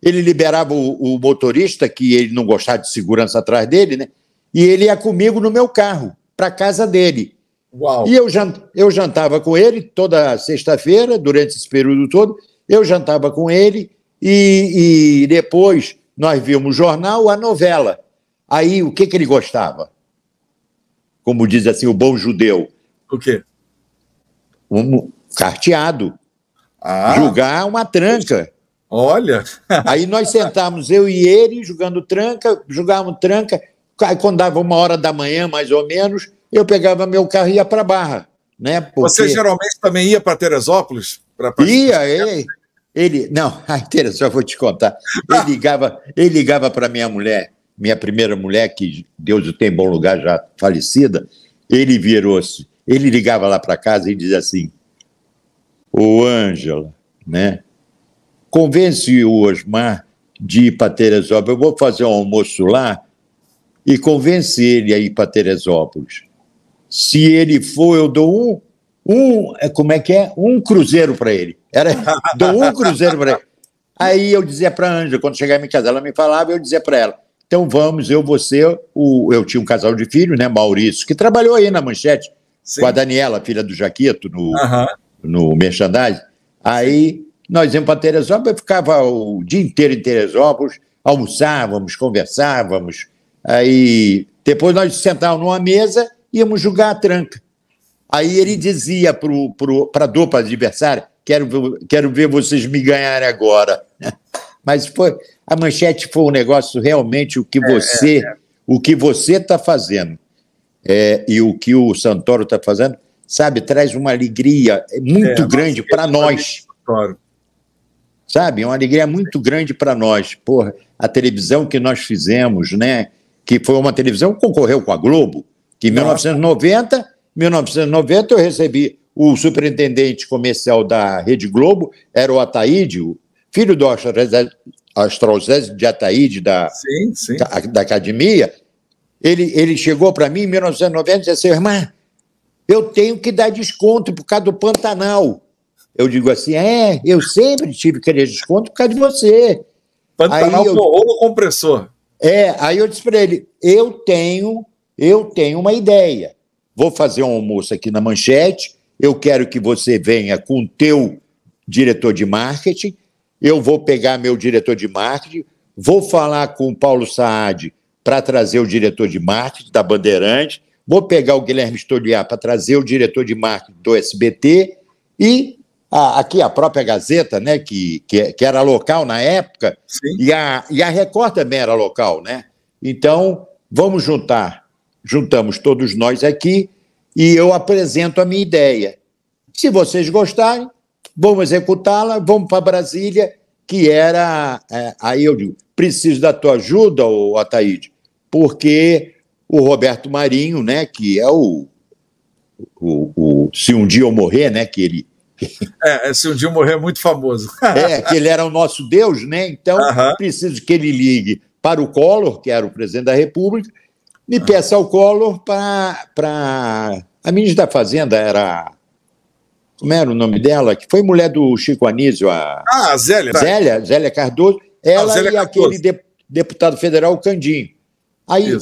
[SPEAKER 2] ele liberava o motorista, que ele não gostava de segurança atrás dele, né? E ele ia comigo no meu carro, para casa dele.
[SPEAKER 1] Uau.
[SPEAKER 2] E eu jantava com ele toda sexta-feira, durante esse período todo, eu jantava com ele, e depois nós víamos o jornal, a novela. Aí, o que ele gostava? Como diz assim o bom judeu.
[SPEAKER 1] O quê?
[SPEAKER 2] Um carteado. Jogar uma tranca.
[SPEAKER 1] Olha!
[SPEAKER 2] Aí nós sentávamos, eu e ele, jogávamos tranca. Aí, quando dava 1h da manhã, mais ou menos, eu pegava meu carro e ia para a Barra. Né? Porque...
[SPEAKER 1] Você geralmente também ia para Teresópolis?
[SPEAKER 2] Não, Teresópolis, vou te contar. Ele ligava para minha mulher, minha primeira mulher, que Deus o tem em bom lugar, já falecida. Ele virou-se, ele ligava lá para casa e dizia assim: ô Ângela, né? Convence o Osmar de ir para Teresópolis, eu vou fazer um almoço lá e convence ele a ir para Teresópolis. Se ele for, eu dou como é que é? Um cruzeiro para ele. Dou um cruzeiro para ele. Aí eu dizia para a Ângela, quando chegava em casa, ela me falava, eu dizia para ela: então vamos, você, eu tinha um casal de filhos, né, Maurício, que trabalhou aí na Manchete, sim, com a Daniela, filha do Jaquito, no merchandising. Aí nós íamos para Teresópolis, eu ficava o dia inteiro em Teresópolis, almoçávamos, conversávamos, aí depois nós sentávamos numa mesa, íamos jogar a tranca. Aí ele dizia para a dupla adversária: quero ver vocês me ganharem agora. Mas a Manchete foi um negócio realmente o que você está fazendo e o que o Santoro está fazendo, sabe, traz uma alegria muito grande para nós. Sabe, uma alegria muito grande para nós. Porra, a televisão que nós fizemos, né, que foi uma televisão que concorreu com a Globo, que em 1990 eu recebi o superintendente comercial da Rede Globo, era o Ataíde, o filho do Astrolzés de Ataíde, da academia. Ele chegou para mim em 1990 e disse assim: irmã, eu tenho que dar desconto por causa do Pantanal. Eu digo assim: eu sempre tive que querer desconto por causa de você.
[SPEAKER 1] Pantanal ou compressor?
[SPEAKER 2] Aí eu disse para ele: eu tenho uma ideia. Vou fazer um almoço aqui na Manchete, eu quero que você venha com o teu diretor de marketing, eu vou pegar meu diretor de marketing, vou falar com o Paulo Saad para trazer o diretor de marketing da Bandeirantes, vou pegar o Guilherme Stoliar para trazer o diretor de marketing do SBT e aqui a própria Gazeta, né, que era local na época, e a Record também era local, né? Então, vamos juntamos todos nós aqui e eu apresento a minha ideia. Se vocês gostarem, vamos executá-la, vamos para Brasília, que era... aí eu digo: preciso da tua ajuda, Ataíde, porque o Roberto Marinho, né, que é o Se Um Dia Eu Morrer, né, que ele...
[SPEAKER 1] Se Um Dia Eu Morrer é muito famoso.
[SPEAKER 2] Que ele era o nosso Deus, né? Então, preciso que ele ligue para o Collor, que era o presidente da República, e peça ao Collor para... A ministra da Fazenda era... Como era o nome dela? Que foi mulher do Chico Anísio.
[SPEAKER 1] A Zélia.
[SPEAKER 2] Zélia Cardoso. Ela
[SPEAKER 1] Zélia
[SPEAKER 2] e
[SPEAKER 1] Cardoso.
[SPEAKER 2] aquele deputado federal, Candinho. Aí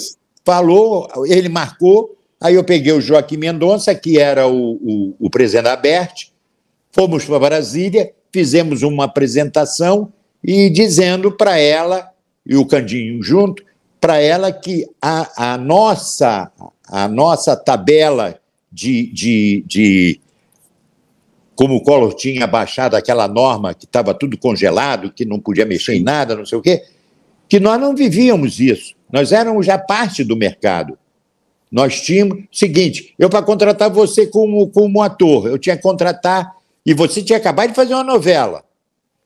[SPEAKER 2] falou, ele marcou, aí eu peguei o Joaquim Mendonça, que era o presidente da ABERT, fomos para Brasília, fizemos uma apresentação e dizendo para ela, e o Candinho junto, para ela que a nossa tabela de como o Collor tinha baixado aquela norma que estava tudo congelado, que não podia mexer em nada, não sei o quê, que nós não vivíamos isso. Nós éramos já parte do mercado. Nós tínhamos... Seguinte, eu para contratar você como ator, eu tinha que contratar... E você tinha acabado de fazer uma novela.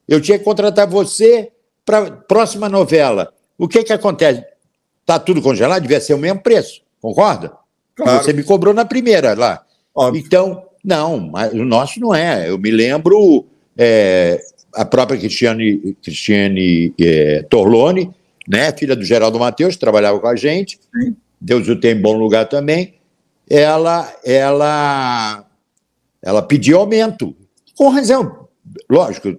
[SPEAKER 2] Eu tinha que contratar você para a próxima novela. O que acontece? Está tudo congelado, devia ser o mesmo preço, concorda? Claro. Você me cobrou na primeira lá. Óbvio. Então, não, mas o nosso não é. Eu me lembro a própria Cristiane Torlone, né, filha do Geraldo Mateus, que trabalhava com a gente, sim. Deus o tem em bom lugar também, ela pediu aumento, com razão, lógico,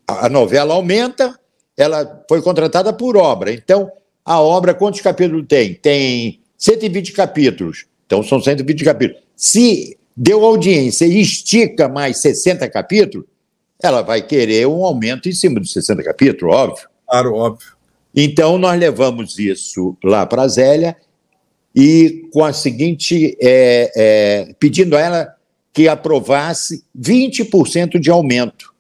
[SPEAKER 2] a novela aumenta, ela foi contratada por obra, então a obra, quantos capítulos tem? Tem 120 capítulos, então são 120 capítulos. Se deu audiência e estica mais 60 capítulos, ela vai querer um aumento em cima dos 60 capítulos, óbvio.
[SPEAKER 1] Claro, óbvio.
[SPEAKER 2] Então, nós levamos isso lá para a Zélia e com a seguinte, pedindo a ela que aprovasse 20% de aumento.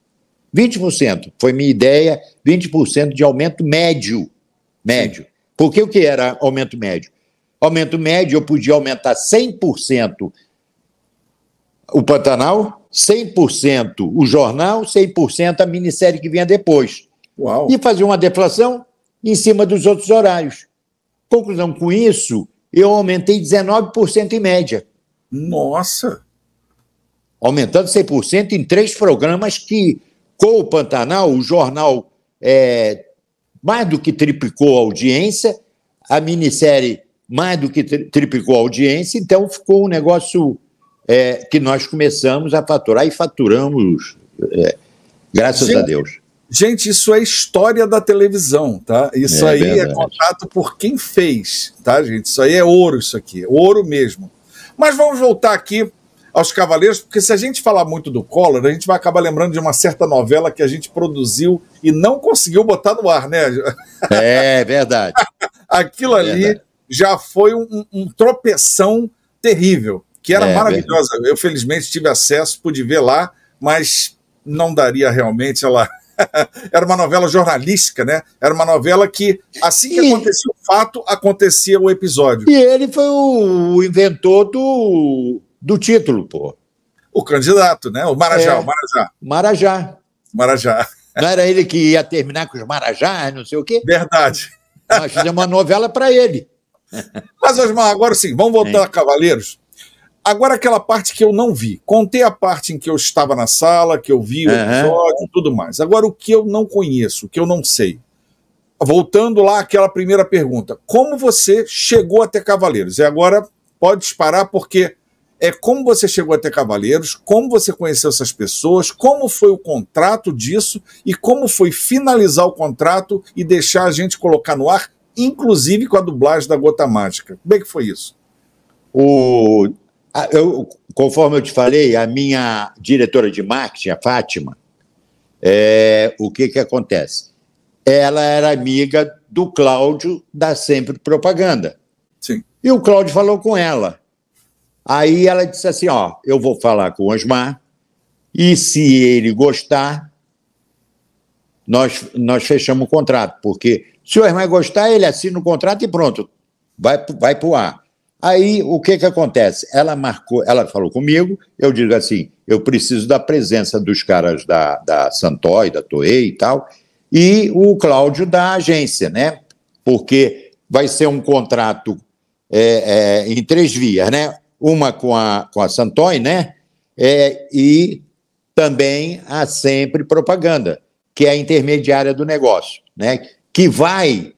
[SPEAKER 2] 20%, foi minha ideia, 20% de aumento médio. Porque o que era aumento médio? Aumento médio, eu podia aumentar 100% o Pantanal, 100% o jornal, 100% a minissérie que vinha depois.
[SPEAKER 1] Uau.
[SPEAKER 2] E fazer uma deflação em cima dos outros horários. Conclusão, com isso, eu aumentei 19% em média.
[SPEAKER 1] Nossa!
[SPEAKER 2] Aumentando 100% em 3 programas que, com o Pantanal, o jornal mais do que triplicou a audiência, a minissérie mais do que triplicou a audiência, então ficou um negócio que nós começamos a faturar e faturamos, graças a Deus.
[SPEAKER 1] Gente, isso é história da televisão, tá? Isso aí verdade. É contato por quem fez, tá, gente? Isso aí é ouro, isso aqui, ouro mesmo. Mas vamos voltar aqui aos Cavaleiros, porque se a gente falar muito do Collor, a gente vai acabar lembrando de uma certa novela que a gente produziu e não conseguiu botar no ar, né?
[SPEAKER 2] É verdade.
[SPEAKER 1] Aquilo ali já foi um tropeção terrível, que era maravilhosa. Eu, felizmente, tive acesso, pude ver lá, mas não daria realmente ela... Era uma novela jornalística, né? Era uma novela que, assim que acontecia o fato, acontecia o episódio.
[SPEAKER 2] E ele foi o inventor do título, pô.
[SPEAKER 1] O candidato, né? O Marajá, Marajá.
[SPEAKER 2] Não era ele que ia terminar com os Marajás, não sei o quê?
[SPEAKER 1] Verdade.
[SPEAKER 2] Nós fizemos uma novela para ele.
[SPEAKER 1] Mas, Osmar, agora sim, vamos voltar a Cavaleiros. Agora aquela parte que eu não vi. Contei a parte em que eu estava na sala, que eu vi o episódio e tudo mais. Agora o que eu não conheço, o que eu não sei. Voltando lá àquela primeira pergunta. Como você chegou até Cavaleiros? E agora pode disparar porque como você chegou até Cavaleiros, como você conheceu essas pessoas, como foi o contrato disso e como foi finalizar o contrato e deixar a gente colocar no ar, inclusive com a dublagem da Gota Mágica. Como é que foi isso?
[SPEAKER 2] Conforme eu te falei, a minha diretora de marketing, a Fátima, o que acontece? Ela era amiga do Cláudio da Sempre Propaganda.
[SPEAKER 1] Sim.
[SPEAKER 2] E o Cláudio falou com ela. Aí ela disse assim, eu vou falar com o Osmar e se ele gostar, nós fechamos o contrato, porque se o Osmar gostar, ele assina o contrato e pronto, vai para o ar. Aí, o que acontece? Ela falou comigo, eu digo assim, eu preciso da presença dos caras da Santoy, da Toei e tal, e o Cláudio da agência, né? Porque vai ser um contrato em 3 vias, né? Uma com a Santoy, né? E também a Sempre Propaganda, que é a intermediária do negócio, né? Que vai,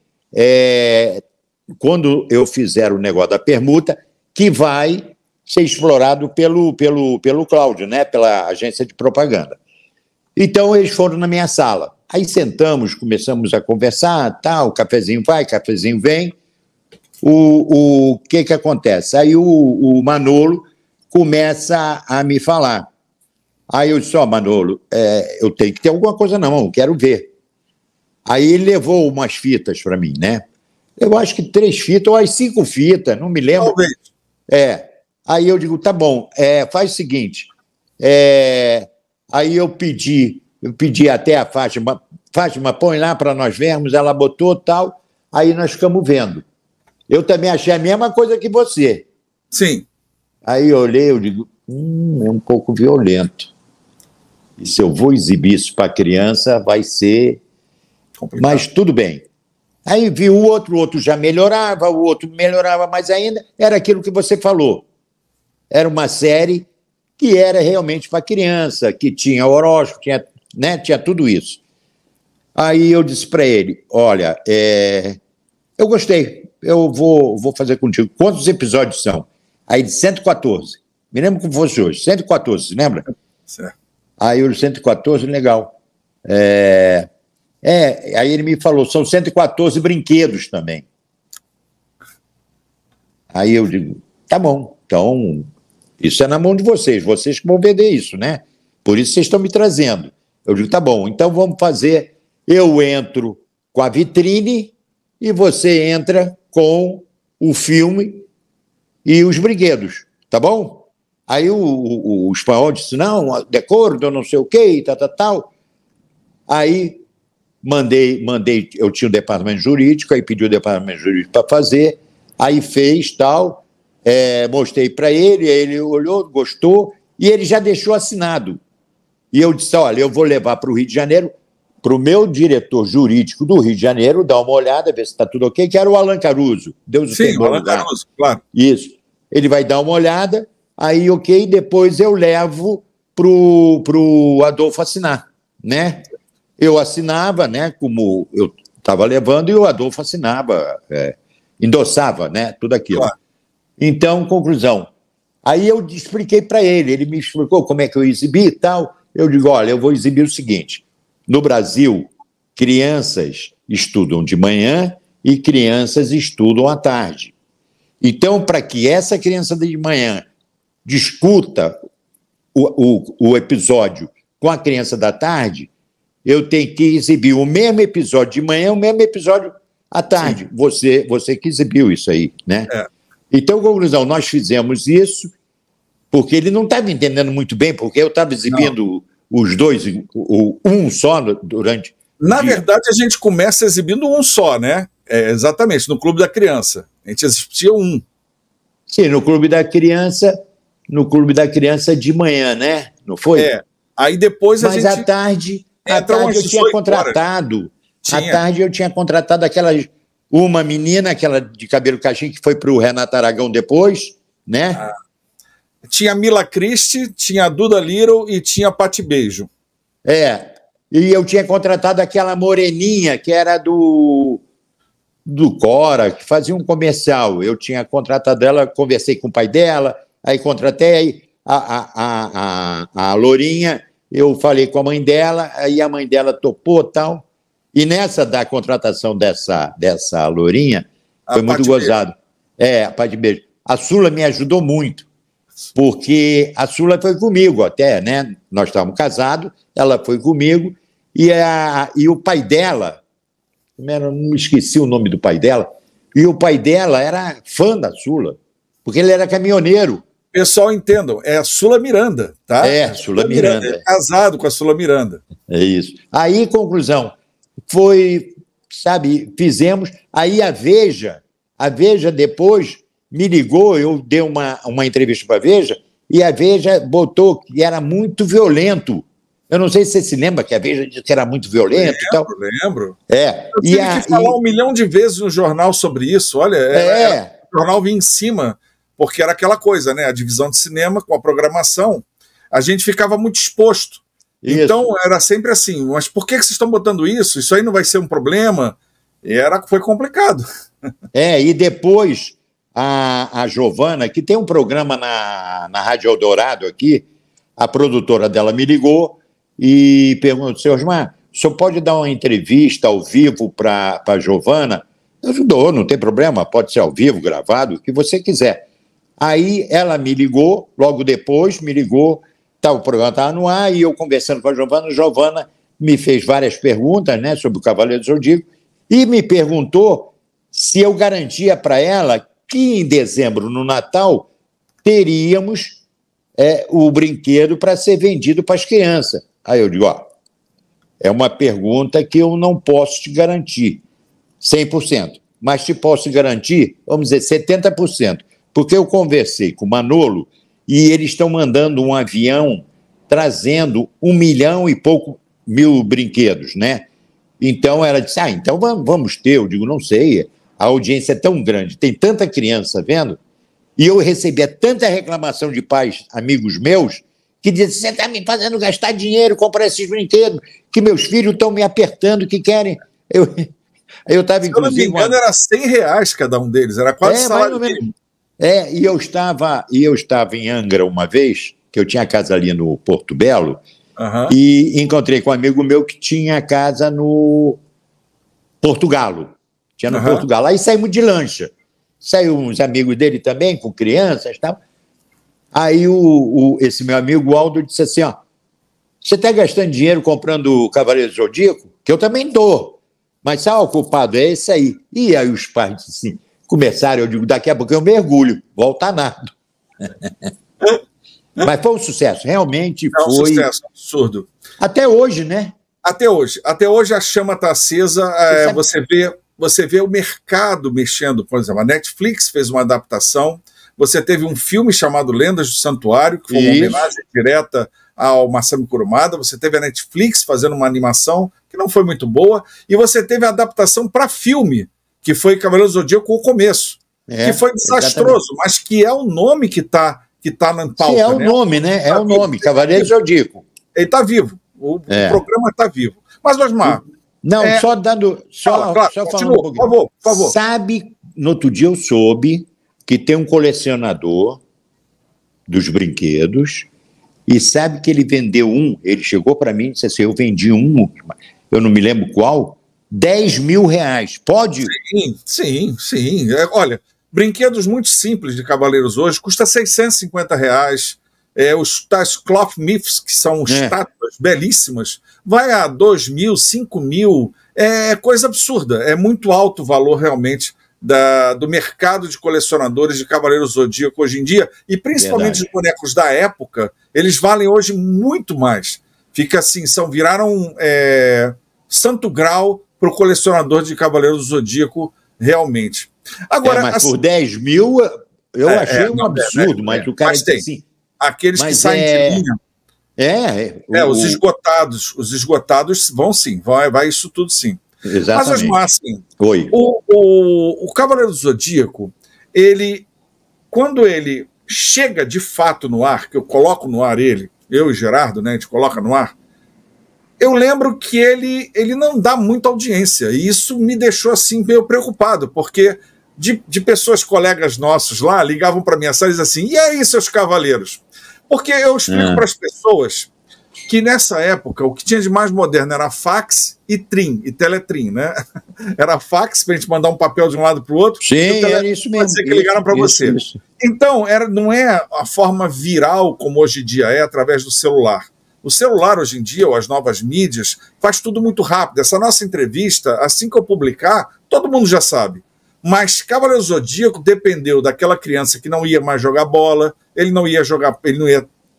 [SPEAKER 2] quando eu fizer o negócio da permuta, que vai ser explorado pelo Cláudio, né? Pela agência de propaganda. Então, eles foram na minha sala. Aí sentamos, começamos a conversar, tal, cafezinho vai, cafezinho vem. O que acontece? Aí o Manolo começa a me falar. Aí eu disse, Manolo, eu tenho que ter alguma coisa na mão, quero ver. Aí ele levou umas fitas para mim, né? Eu acho que 3 fitas, ou as 5 fitas, não me lembro.
[SPEAKER 1] Talvez.
[SPEAKER 2] Aí eu digo, tá bom, faz o seguinte, aí eu pedi até a Fátima, põe lá para nós vermos, ela botou tal, aí nós ficamos vendo. Eu também achei a mesma coisa que você.
[SPEAKER 1] Sim.
[SPEAKER 2] Aí eu olhei, eu digo, é um pouco violento. E se eu vou exibir isso para criança, vai ser complicado. Mas tudo bem. Aí vi o outro já melhorava, o outro melhorava mais ainda, era aquilo que você falou. Era uma série que era realmente para criança, que tinha horóscopo, tinha tudo isso. Aí eu disse para ele, olha, eu gostei, eu vou fazer contigo. Quantos episódios são? Aí de 114. Me lembro como fosse hoje, 114, lembra?
[SPEAKER 1] Certo.
[SPEAKER 2] Aí eu disse, 114, legal. Aí ele me falou, são 114 brinquedos também. Aí eu digo, tá bom, então isso é na mão de vocês que vão vender isso, né? Por isso vocês estão me trazendo. Eu digo, tá bom, então vamos fazer, eu entro com a vitrine e você entra com o filme e os brinquedos, tá bom? Aí o espanhol disse, não, de acordo, não sei o quê, tal. Aí mandei, eu tinha o departamento jurídico, aí pedi o departamento jurídico para fazer, aí fez, tal, mostrei para ele, aí ele olhou, gostou, e ele já deixou assinado. E eu disse, olha, eu vou levar para o Rio de Janeiro, para o meu diretor jurídico do Rio de Janeiro, dar uma olhada, ver se está tudo ok, que era o Alan Caruso. Deus o tenha. Sim, o Alan Caruso, claro. Isso. Ele vai dar uma olhada, aí ok, depois eu levo para o Adolfo assinar, né? Eu assinava, né, como eu estava levando, e o Adolfo assinava, endossava, né, tudo aquilo. Claro. Então, conclusão. Aí eu expliquei para ele me explicou como é que eu exibi e tal. Eu digo, olha, eu vou exibir o seguinte, no Brasil, crianças estudam de manhã e crianças estudam à tarde. Então, para que essa criança de manhã discuta o episódio com a criança da tarde, eu tenho que exibir o mesmo episódio de manhã, o mesmo episódio à tarde. Você que exibiu isso aí, né? Então, conclusão, nós fizemos isso porque ele não estava entendendo muito bem, porque eu estava exibindo os dois, um só durante...
[SPEAKER 1] Na verdade, a gente começa exibindo um só, né? Exatamente, no Clube da Criança. A gente assistia um.
[SPEAKER 2] Sim, no Clube da Criança de manhã, né? Não foi?
[SPEAKER 1] Aí depois a gente...
[SPEAKER 2] Mas à tarde eu tinha contratado... À tarde eu tinha contratado uma menina, aquela de cabelo caixinho, que foi para o Renato Aragão depois, né?
[SPEAKER 1] Tinha a Mila Christie, tinha a Duda Little e tinha a Pati Beijo.
[SPEAKER 2] E eu tinha contratado aquela moreninha que era do Cora, que fazia um comercial. Eu tinha contratado ela, conversei com o pai dela, aí contratei, aí a Lourinha, eu falei com a mãe dela, aí a mãe dela topou e tal. E nessa da contratação dessa Lourinha, foi muito gozado. A Pati Beijo. A Sula me ajudou muito, porque a Sula foi comigo até, né? Nós estávamos casados, ela foi comigo, e o pai dela, não esqueci o nome do pai dela, e o pai dela era fã da Sula, porque ele era caminhoneiro.
[SPEAKER 1] Pessoal, entendam, é a Sula Miranda, tá?
[SPEAKER 2] Sula Miranda.
[SPEAKER 1] É casado com a Sula Miranda.
[SPEAKER 2] É isso. Aí, conclusão, foi, sabe, fizemos, aí a Veja depois me ligou, eu dei uma entrevista para a Veja, e a Veja botou que era muito violento. Eu não sei se você se lembra que a Veja disse que era muito violento e tal.
[SPEAKER 1] Lembro.
[SPEAKER 2] Eu
[SPEAKER 1] tive que falar 1 milhão de vezes no jornal sobre isso, olha. jornal vinha em cima, porque era aquela coisa, né? A divisão de cinema com a programação, a gente ficava muito exposto. Isso. Então era sempre assim, mas por que vocês estão botando isso? Isso aí não vai ser um problema? Foi complicado.
[SPEAKER 2] E depois a Giovana, que tem um programa na Rádio Eldorado aqui, a produtora dela me ligou e perguntou: seu Osmar, o senhor pode dar uma entrevista ao vivo para a Giovana? Eu dou, não tem problema, pode ser ao vivo, gravado, o que você quiser. Aí ela me ligou, logo depois me ligou, o programa estava no ar, e eu conversando com a Giovana me fez várias perguntas, né, sobre o Cavaleiro do Zodíaco, e me perguntou se eu garantia para ela que em dezembro, no Natal, teríamos o brinquedo para ser vendido para as crianças. Aí eu digo, é uma pergunta que eu não posso te garantir 100%, mas te posso garantir, vamos dizer, 70%, porque eu conversei com o Manolo e eles estão mandando um avião trazendo 1 milhão e pouco mil brinquedos, né? Então ela disse, então vamos ter. Eu digo, não sei, a audiência é tão grande, tem tanta criança vendo, e eu recebia tanta reclamação de pais, amigos meus, que diziam, você está me fazendo gastar dinheiro, comprar esses brinquedos, que meus filhos estão me apertando, que querem... Eu estava, inclusive...
[SPEAKER 1] Se eu não me engano, era R$100 cada um deles, era quase salário mínimo.
[SPEAKER 2] E eu estava em Angra uma vez, que eu tinha casa ali no Porto Belo, e encontrei com um amigo meu que tinha casa no Portugalo. Tinha no Portugal. Aí saímos de lancha. Saiu uns amigos dele também, com crianças e tal. Aí esse meu amigo, o Aldo, disse assim, você está gastando dinheiro comprando o Cavaleiro do Zodíaco? Que eu também estou. Mas sabe, o culpado é esse aí. E aí os pais assim, começaram, eu digo, daqui a pouco eu mergulho, volta nada. Mas foi um sucesso, realmente foi.
[SPEAKER 1] Um sucesso absurdo.
[SPEAKER 2] Até hoje, né?
[SPEAKER 1] Até hoje a chama está acesa, você vê o mercado mexendo, por exemplo, a Netflix fez uma adaptação, você teve um filme chamado Lendas do Santuário, que foi uma homenagem direta ao Masami Kurumada, você teve a Netflix fazendo uma animação que não foi muito boa, e você teve a adaptação para filme, que foi Cavaleiro do Zodíaco, o começo, que foi desastroso, exatamente. Mas que é o nome que tá na pauta.
[SPEAKER 2] É o nome, né? É o nome, Cavaleiro do Zodíaco.
[SPEAKER 1] Ele está vivo, o programa está vivo. Mas, Osmar...
[SPEAKER 2] Não, só dando...
[SPEAKER 1] Claro,
[SPEAKER 2] só
[SPEAKER 1] continua,
[SPEAKER 2] falando um pouquinho.
[SPEAKER 1] por favor.
[SPEAKER 2] Sabe, no outro dia eu soube que tem um colecionador dos brinquedos e sabe que ele vendeu ele chegou para mim e disse assim, eu vendi eu não me lembro qual, R$10 mil. Pode?
[SPEAKER 1] Sim. Olha, brinquedos muito simples de Cavaleiros hoje custa R$650. Os tais cloth myths, que são estátuas belíssimas, vai a 2 mil, 5 mil, é coisa absurda, é muito alto o valor realmente do mercado de colecionadores de Cavaleiros Zodíaco hoje em dia, e principalmente os bonecos da época, eles valem hoje muito mais. Fica assim, viraram santo grau para o colecionador de Cavaleiros do Zodíaco, realmente. Agora,
[SPEAKER 2] mas por 10 mil eu achei um absurdo, mas o cara disse assim...
[SPEAKER 1] Aqueles que saem de linha. Os esgotados vão sim, vai isso tudo sim.
[SPEAKER 2] Exatamente.
[SPEAKER 1] Mas, assim,
[SPEAKER 2] Oi.
[SPEAKER 1] O Cavaleiro do Zodíaco, quando ele chega de fato no ar, que eu coloco no ar eu e Gerardo, né, a gente coloca no ar, eu lembro que ele não dá muita audiência, e isso me deixou assim meio preocupado, porque de pessoas, colegas nossos lá, ligavam para minha sala e diziam assim, e aí, seus cavaleiros? Porque eu explico para as pessoas que nessa época o que tinha de mais moderno era fax e teletrim, né? Era fax para a gente mandar um papel de um lado para o outro.
[SPEAKER 2] Sim, era isso mesmo.
[SPEAKER 1] Pode ser que ligaram para você. Isso. Então, não é a forma viral como hoje em dia é, através do celular. O celular hoje em dia, ou as novas mídias, faz tudo muito rápido. Essa nossa entrevista, assim que eu publicar, todo mundo já sabe. Mas Cavaleiro Zodíaco dependeu daquela criança que não ia mais jogar bola, ele não ia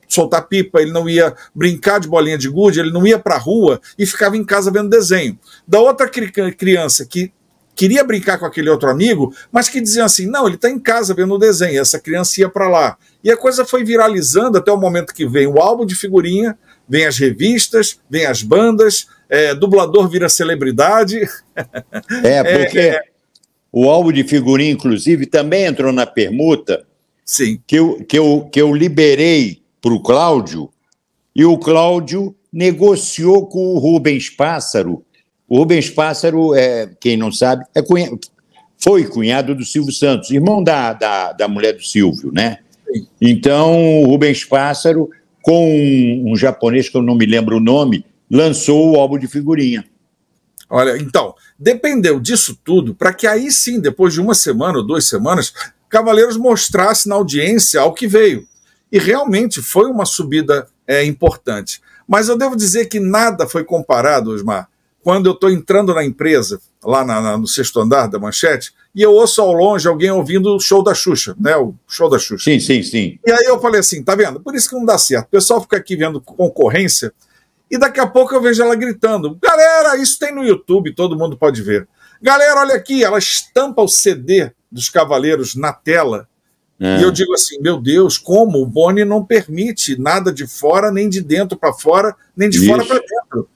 [SPEAKER 1] soltar pipa, ele não ia brincar de bolinha de gude, ele não ia para a rua e ficava em casa vendo desenho. Da outra criança que queria brincar com aquele outro amigo, mas que dizia assim, não, ele está em casa vendo o desenho, essa criança ia para lá. E a coisa foi viralizando até o momento que vem o álbum de figurinha, vem as revistas, vem as bandas, dublador vira celebridade.
[SPEAKER 2] Porque... o álbum de figurinha, inclusive, também entrou na permuta.
[SPEAKER 1] Sim.
[SPEAKER 2] Que eu liberei para o Cláudio, e o Cláudio negociou com o Rubens Pássaro. O Rubens Pássaro, quem não sabe, foi cunhado do Silvio Santos, irmão da mulher do Silvio, né?
[SPEAKER 1] Sim.
[SPEAKER 2] Então, o Rubens Pássaro, com um japonês que eu não me lembro o nome, lançou o álbum de figurinha.
[SPEAKER 1] Olha, então, dependeu disso tudo para que aí sim, depois de 1 semana ou 2 semanas, Cavaleiros mostrasse na audiência ao que veio. E realmente foi uma subida importante. Mas eu devo dizer que nada foi comparado, Osmar, quando eu estou entrando na empresa, lá no 6º andar da Manchete, e eu ouço ao longe alguém ouvindo o show da Xuxa, né? O show da Xuxa.
[SPEAKER 2] Sim, sim, sim.
[SPEAKER 1] E aí eu falei assim, tá vendo? Por isso que não dá certo. O pessoal fica aqui vendo concorrência, e daqui a pouco eu vejo ela gritando, galera, isso tem no YouTube, todo mundo pode ver. Galera, olha aqui, ela estampa o CD dos Cavaleiros na tela, e eu digo assim, meu Deus, como o Boni não permite nada de fora, nem de dentro para fora, nem de fora para dentro.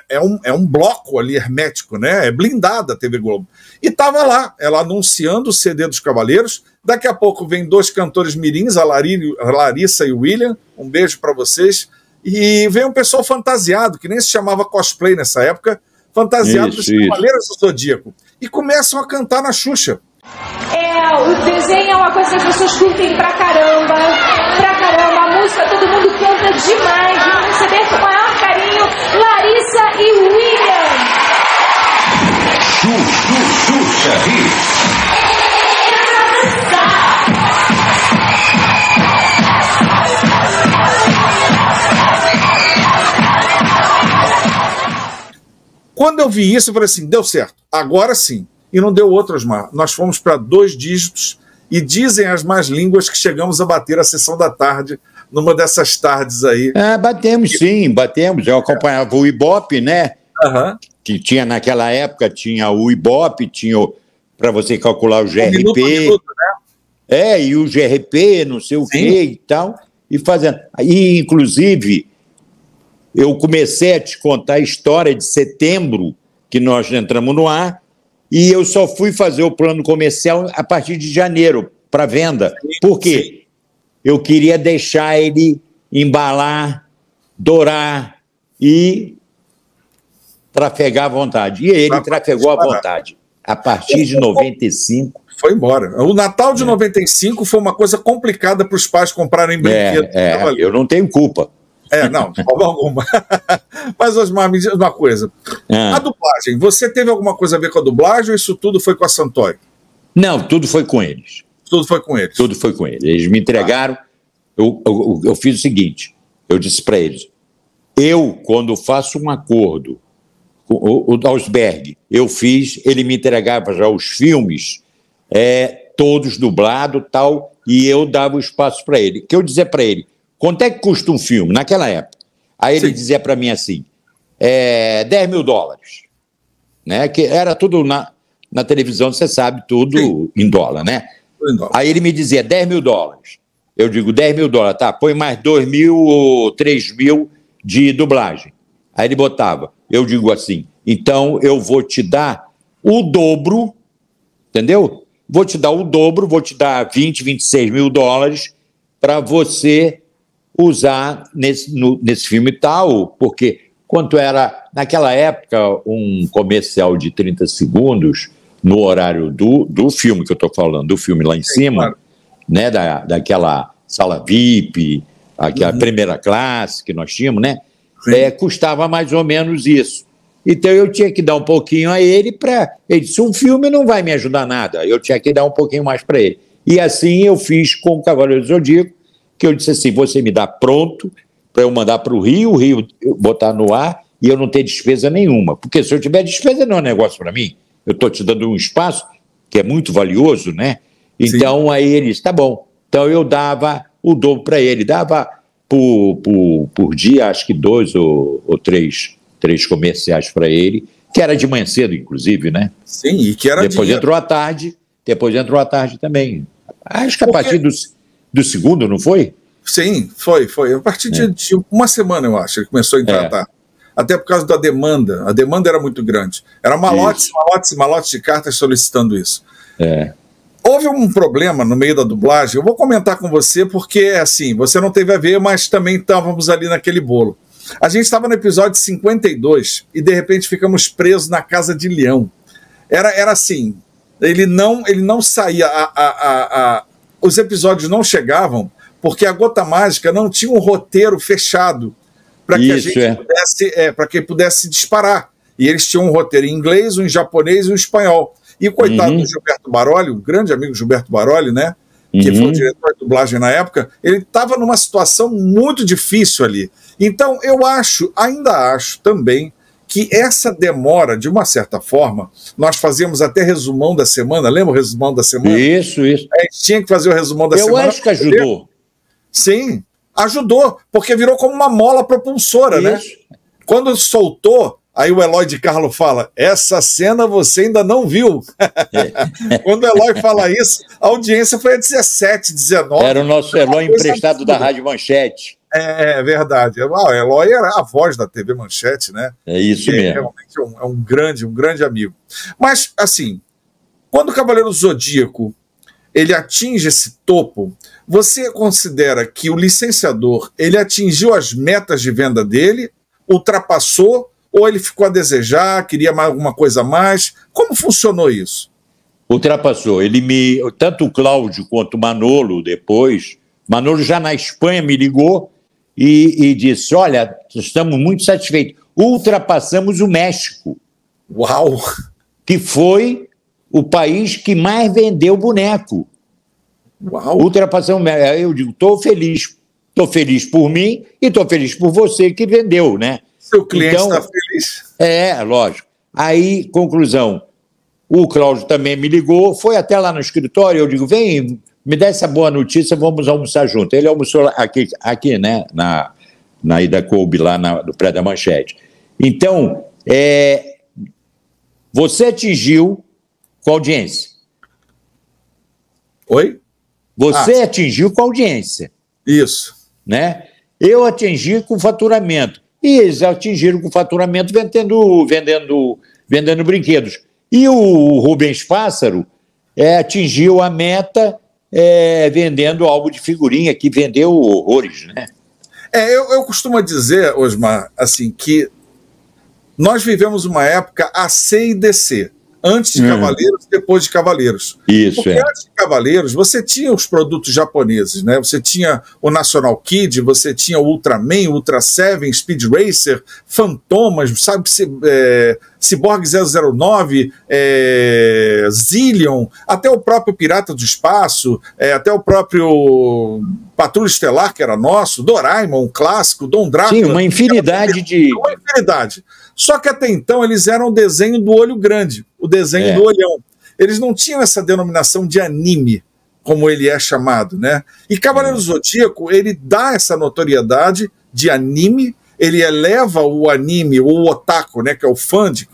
[SPEAKER 1] É um bloco ali hermético, né? É blindada a TV Globo. E estava lá, ela anunciando o CD dos Cavaleiros. Daqui a pouco vem 2 cantores mirins, a Larissa e o William, um beijo para vocês. E vem um pessoal fantasiado, que nem se chamava cosplay nessa época, fantasiado dos Cavaleiros do Zodíaco. E começam a cantar na Xuxa.
[SPEAKER 3] O desenho é uma coisa que as pessoas curtem pra caramba, a música todo mundo canta demais, vamos receber com o maior carinho Larissa e William.
[SPEAKER 4] Xuxa Hits.
[SPEAKER 1] Quando eu vi isso, eu falei assim, deu certo, agora sim. E não deu outro, Osmar. Nós fomos para 2 dígitos e dizem as más línguas que chegamos a bater a sessão da tarde numa dessas tardes aí.
[SPEAKER 2] Batemos sim, batemos. Eu acompanhava o Ibope, né? Que tinha naquela época, tinha o Ibope, tinha para você calcular o GRP.
[SPEAKER 1] Minuto, né?
[SPEAKER 2] E o GRP, não sei o quê e tal. E fazendo. E, inclusive, eu comecei a te contar a história de setembro, que nós entramos no ar, e eu só fui fazer o plano comercial a partir de janeiro, para venda. Por quê? Eu queria deixar ele embalar, dourar e trafegar à vontade. E ele trafegou à vontade. A partir de 95...
[SPEAKER 1] Foi embora. O Natal de 95 foi uma coisa complicada para os pais comprarem brinquedos.
[SPEAKER 2] Eu não tenho culpa.
[SPEAKER 1] Não, de forma alguma. Mas, Osmar, me diz uma coisa. A dublagem, você teve alguma coisa a ver com a dublagem ou isso tudo foi com a Santori?
[SPEAKER 2] Não, tudo foi com eles.
[SPEAKER 1] Tudo foi com eles?
[SPEAKER 2] Tudo foi com eles. Eles me entregaram. Eu fiz o seguinte, eu disse para eles, quando faço um acordo com o Dalsberg, ele me entregava já os filmes, todos dublados e tal, e eu dava o espaço para ele. Que eu dizia para ele, quanto é que custa um filme naquela época? Aí ele dizia para mim assim, $10 mil, né? Que era tudo na televisão, você sabe, tudo em dólar, né? Aí ele me dizia $10 mil. Eu digo $10 mil, tá? Põe mais 2 mil ou 3 mil de dublagem. Aí ele botava. Eu digo assim, então eu vou te dar o dobro, entendeu? Vou te dar o dobro, vou te dar 20, 26 mil dólares para você usar nesse filme tal, porque quanto era, naquela época, um comercial de 30 segundos, no horário do filme que eu estou falando, do filme lá em cima, claro, né, daquela sala VIP, aquela primeira classe que nós tínhamos, né, custava mais ou menos isso. Então eu tinha que dar um pouquinho a ele para... Ele disse, um filme não vai me ajudar nada, eu tinha que dar um pouquinho mais para ele. E assim eu fiz com o Cavaleiro do Zodíaco, que eu disse assim, você me dá pronto para eu mandar para o Rio botar no ar e eu não ter despesa nenhuma. Porque se eu tiver despesa não é um negócio para mim. Eu estou te dando um espaço que é muito valioso, né? Então, sim, aí ele disse, tá bom. Então eu dava o dobro para ele, dava por dia, acho que 2 ou 3 comerciais para ele, que era de manhã cedo, inclusive, né?
[SPEAKER 1] Sim, e que era
[SPEAKER 2] depois entrou à tarde também. Acho que a partir do segundo, não foi?
[SPEAKER 1] Sim, foi. A partir de 1 semana, eu acho, ele começou a entrar à tarde. até por causa da demanda. A demanda era muito grande. Era malotes de cartas solicitando isso. Houve um problema no meio da dublagem, eu vou comentar com você porque, assim, você não teve a ver, mas também estávamos ali naquele bolo. A gente estava no episódio 52 e, de repente, ficamos presos na Casa de Leão. Era assim, ele não saía, os episódios não chegavam porque a Gota Mágica não tinha um roteiro fechado para que a gente pudesse disparar. E eles tinham um roteiro em inglês, um em japonês e um em espanhol. E o coitado do Gilberto Baroli, o grande amigo Gilberto Baroli, né, que foi o diretor de dublagem na época, ele estava numa situação muito difícil ali. Então, eu ainda acho também que essa demora, de uma certa forma, nós fazíamos até resumão da semana, lembra o resumão da semana?
[SPEAKER 2] Isso.
[SPEAKER 1] A gente tinha que fazer o resumão da semana.
[SPEAKER 2] Eu acho que ajudou.
[SPEAKER 1] Sim, ajudou, porque virou como uma mola propulsora, né? Quando soltou, aí o Eloy de Carlo fala, essa cena você ainda não viu. Quando o Eloy fala isso, a audiência foi a 17, 19.
[SPEAKER 2] Era o nosso Eloy emprestado da Rádio Manchete.
[SPEAKER 1] É verdade. O Eloy era a voz da TV Manchete, né?
[SPEAKER 2] É isso mesmo.
[SPEAKER 1] Realmente é um grande amigo. Mas, assim, quando o Cavaleiro Zodíaco ele atinge esse topo, você considera que o licenciador ele atingiu as metas de venda dele, ultrapassou, ou ele ficou a desejar, queria mais alguma coisa a mais? Como funcionou isso?
[SPEAKER 2] Ultrapassou. Tanto o Cláudio quanto o Manolo depois, Manolo já na Espanha me ligou e disse, olha, estamos muito satisfeitos. Ultrapassamos o México.
[SPEAKER 1] Uau!
[SPEAKER 2] Que foi o país que mais vendeu boneco.
[SPEAKER 1] Uau!
[SPEAKER 2] Ultrapassamos. Eu digo, estou feliz. Estou feliz por mim e estou feliz por você que vendeu, né?
[SPEAKER 1] Seu cliente está feliz.
[SPEAKER 2] Lógico. Aí, conclusão, o Cláudio também me ligou, foi até lá no escritório, eu digo, vem, me dá essa boa notícia, vamos almoçar junto. Ele almoçou aqui né, na Ida Coube, lá no prédio da Manchete. Então, você atingiu com a audiência.
[SPEAKER 1] Oi?
[SPEAKER 2] Você atingiu com a audiência.
[SPEAKER 1] Isso.
[SPEAKER 2] Né? Eu atingi com faturamento. E eles atingiram com faturamento vendendo brinquedos. E o Rubens Pássaro atingiu a meta vendendo álbum de figurinha, que vendeu horrores, né?
[SPEAKER 1] Eu costumo dizer, Osmar, assim, que nós vivemos uma época AC e DC. Antes de Cavaleiros, depois de Cavaleiros.
[SPEAKER 2] Isso,
[SPEAKER 1] porque antes de Cavaleiros, você tinha os produtos japoneses, né? Você tinha o National Kid, você tinha o Ultraman, Ultra Seven, Speed Racer, Fantomas, sabe, Cyborg 009, Zillion, até o próprio Pirata do Espaço, até o próprio Patrulha Estelar, que era nosso, Doraemon, um clássico, Dom Drácula.
[SPEAKER 2] Sim, uma infinidade de...
[SPEAKER 1] Uma infinidade. Só que até então eles eram o desenho do olho grande, o desenho do olhão. Eles não tinham essa denominação de anime, como ele é chamado, né? E Cavaleiro Zodíaco, ele dá essa notoriedade de anime, ele eleva o anime, o otaku, né, que é o fã de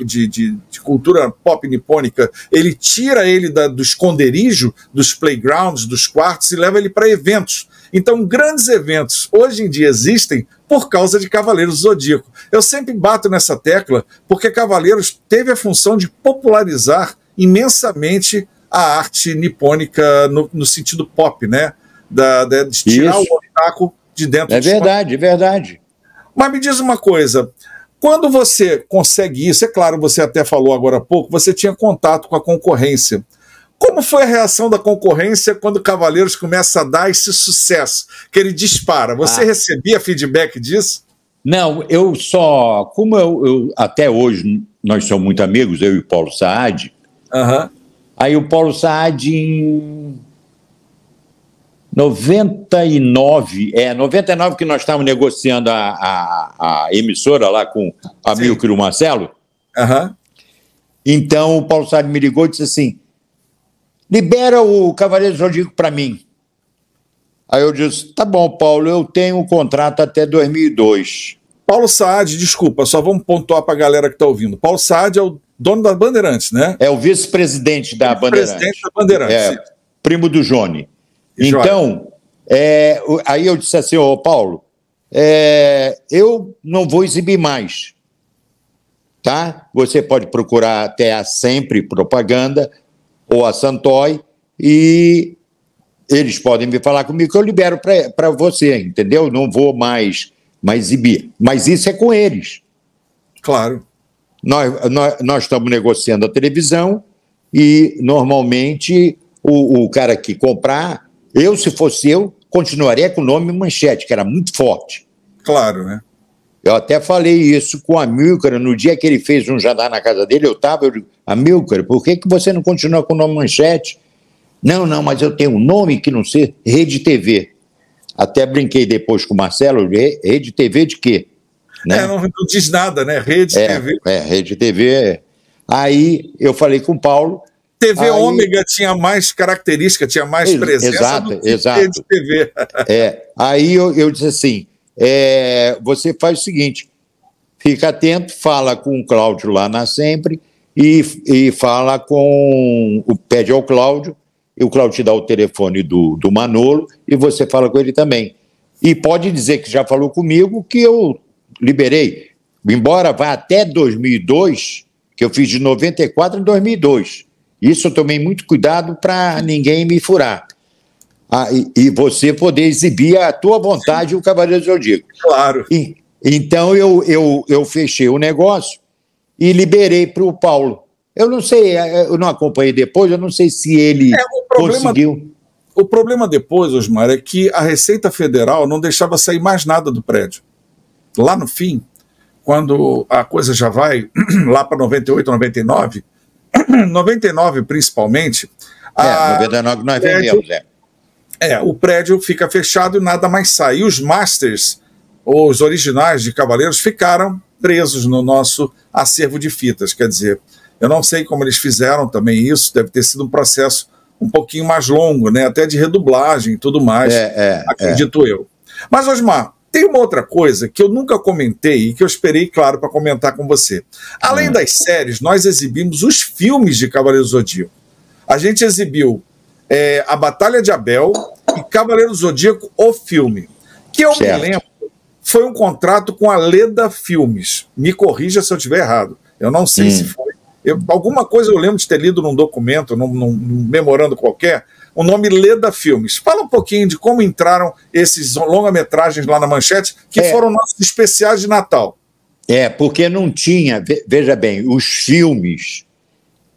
[SPEAKER 1] cultura pop nipônica, ele tira ele do esconderijo, dos playgrounds, dos quartos, e leva ele para eventos. Então, grandes eventos hoje em dia existem por causa de Cavaleiros do Zodíaco. Eu sempre bato nessa tecla porque Cavaleiros teve a função de popularizar imensamente a arte nipônica no sentido pop, né? De tirar o otaku de dentro
[SPEAKER 2] do verdade, é verdade.
[SPEAKER 1] Mas me diz uma coisa, quando você consegue isso, é claro, você até falou agora há pouco, você tinha contato com a concorrência. Como foi a reação da concorrência quando o Cavaleiros começa a dar esse sucesso, que ele dispara? Você recebia feedback disso?
[SPEAKER 2] Não, como eu até hoje, nós somos muito amigos, eu e o Paulo Saad. Aí o Paulo Saad em 99 que nós estávamos negociando a emissora lá com a Milker e o Marcelo. Então o Paulo Saad me ligou e disse assim, libera o Cavaleiro Zodíaco para mim. Aí eu disse, tá bom, Paulo, eu tenho um contrato até 2002.
[SPEAKER 1] Paulo Saad, desculpa, só vamos pontuar para a galera que está ouvindo. Paulo Saad é o dono da Bandeirantes, né?
[SPEAKER 2] É o vice-presidente da Bandeirantes.
[SPEAKER 1] Vice-presidente da Bandeirantes.
[SPEAKER 2] Primo do Johnny. Então, aí eu disse assim, Paulo, eu não vou exibir mais. tá? Você pode procurar até a Sempre Propaganda ou a Santoy e eles podem me falar comigo que eu libero para você, entendeu? Não vou mais exibir. Mas isso é com eles.
[SPEAKER 1] Claro.
[SPEAKER 2] Nós estamos negociando a televisão e, normalmente, o cara que comprar, se fosse eu, continuaria com o nome Manchete, que era muito forte.
[SPEAKER 1] Claro, né?
[SPEAKER 2] Eu até falei isso com a Amílcar, no dia que ele fez um jantar na casa dele, eu digo, Amílcar, por que você não continua com o nome Manchete? Não, mas eu tenho um nome que não sei, Rede TV. Até brinquei depois com o Marcelo, Rede TV de quê? Né?
[SPEAKER 1] Não diz nada, né? Rede TV.
[SPEAKER 2] Rede TV. Aí eu falei com o Paulo.
[SPEAKER 1] TV Ômega tinha mais característica, tinha mais presença do que Rede TV.
[SPEAKER 2] Aí eu disse assim, você faz o seguinte, fica atento, fala com o Cláudio lá na Sempre e fala pede ao Cláudio, e o Cláudio te dá o telefone do Manolo e você fala com ele também. E pode dizer que já falou comigo que eu liberei, embora vá até 2002, que eu fiz de 94 em 2002. Isso eu tomei muito cuidado para ninguém me furar. E você poder exibir à tua vontade o Cavaleiro do Zodíaco.
[SPEAKER 1] Claro.
[SPEAKER 2] Então eu fechei o negócio e liberei para o Paulo. Eu não sei, eu não acompanhei depois, eu não sei se ele conseguiu.
[SPEAKER 1] O problema depois, Osmar, é que a Receita Federal não deixava sair mais nada do prédio. Lá no fim, quando a coisa já vai lá para 98, 99, 99 principalmente...
[SPEAKER 2] 99 nós vendemos,
[SPEAKER 1] o prédio fica fechado e nada mais sai. E os masters, os originais de Cavaleiros, ficaram presos no nosso acervo de fitas, quer dizer... Eu não sei como eles fizeram também isso, deve ter sido um processo um pouquinho mais longo, né? Até de redublagem e tudo mais, acredito eu. Mas, Osmar, tem uma outra coisa que eu nunca comentei e que eu esperei, claro, para comentar com você. Além das séries, nós exibimos os filmes de Cavaleiro do Zodíaco. A gente exibiu A Batalha de Abel e Cavaleiro do Zodíaco, o filme. Que eu me lembro, foi um contrato com a Leda Filmes. Me corrija se eu estiver errado. Eu não sei se foi. Alguma coisa eu lembro de ter lido num documento, num memorando qualquer, o nome Leda Filmes. Fala um pouquinho de como entraram esses longa-metragens lá na Manchete, que foram nossos especiais de Natal.
[SPEAKER 2] Porque não tinha, veja bem, os filmes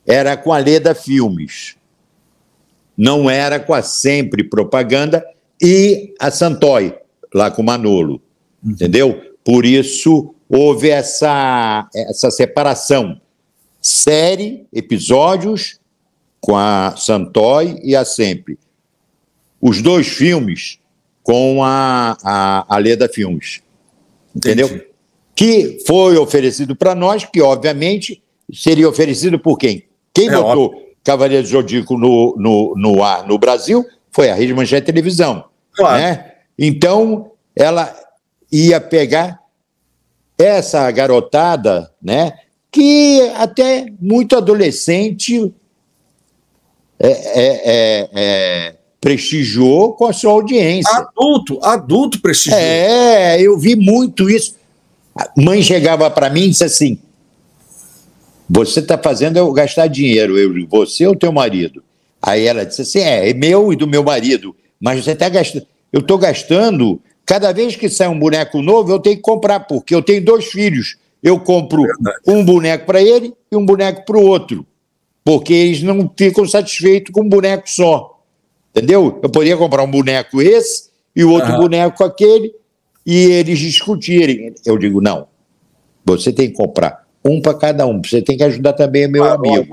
[SPEAKER 2] era com a Leda Filmes, não era com a Sempre Propaganda e a Santoy, lá com o Manolo, entendeu? Por isso houve essa separação. Série, episódios com a Santoy e a Sempre. Os dois filmes com a Leda Filmes. Entendeu?
[SPEAKER 1] Entendi.
[SPEAKER 2] Que foi oferecido para nós, que obviamente seria oferecido por quem? Quem botou Cavaleiro do Zodíaco no ar no Brasil foi a Rede Manchete Televisão.
[SPEAKER 1] Claro.
[SPEAKER 2] Né? Então, ela ia pegar essa garotada, né? Que até muito adolescente prestigiou com a sua audiência.
[SPEAKER 1] Adulto prestigiou.
[SPEAKER 2] Eu vi muito isso. A mãe chegava para mim e disse assim, você está fazendo eu gastar dinheiro. Eu digo, você ou teu marido? Aí ela disse assim, é meu e do meu marido, mas você está gastando. Eu estou gastando, cada vez que sai um boneco novo, eu tenho que comprar, porque eu tenho 2 filhos. Eu compro um boneco para ele e um boneco para o outro, porque eles não ficam satisfeitos com um boneco só, entendeu? Eu poderia comprar um boneco esse e o outro boneco aquele e eles discutirem. Eu digo, não, você tem que comprar um para cada um, você tem que ajudar também o meu amigo.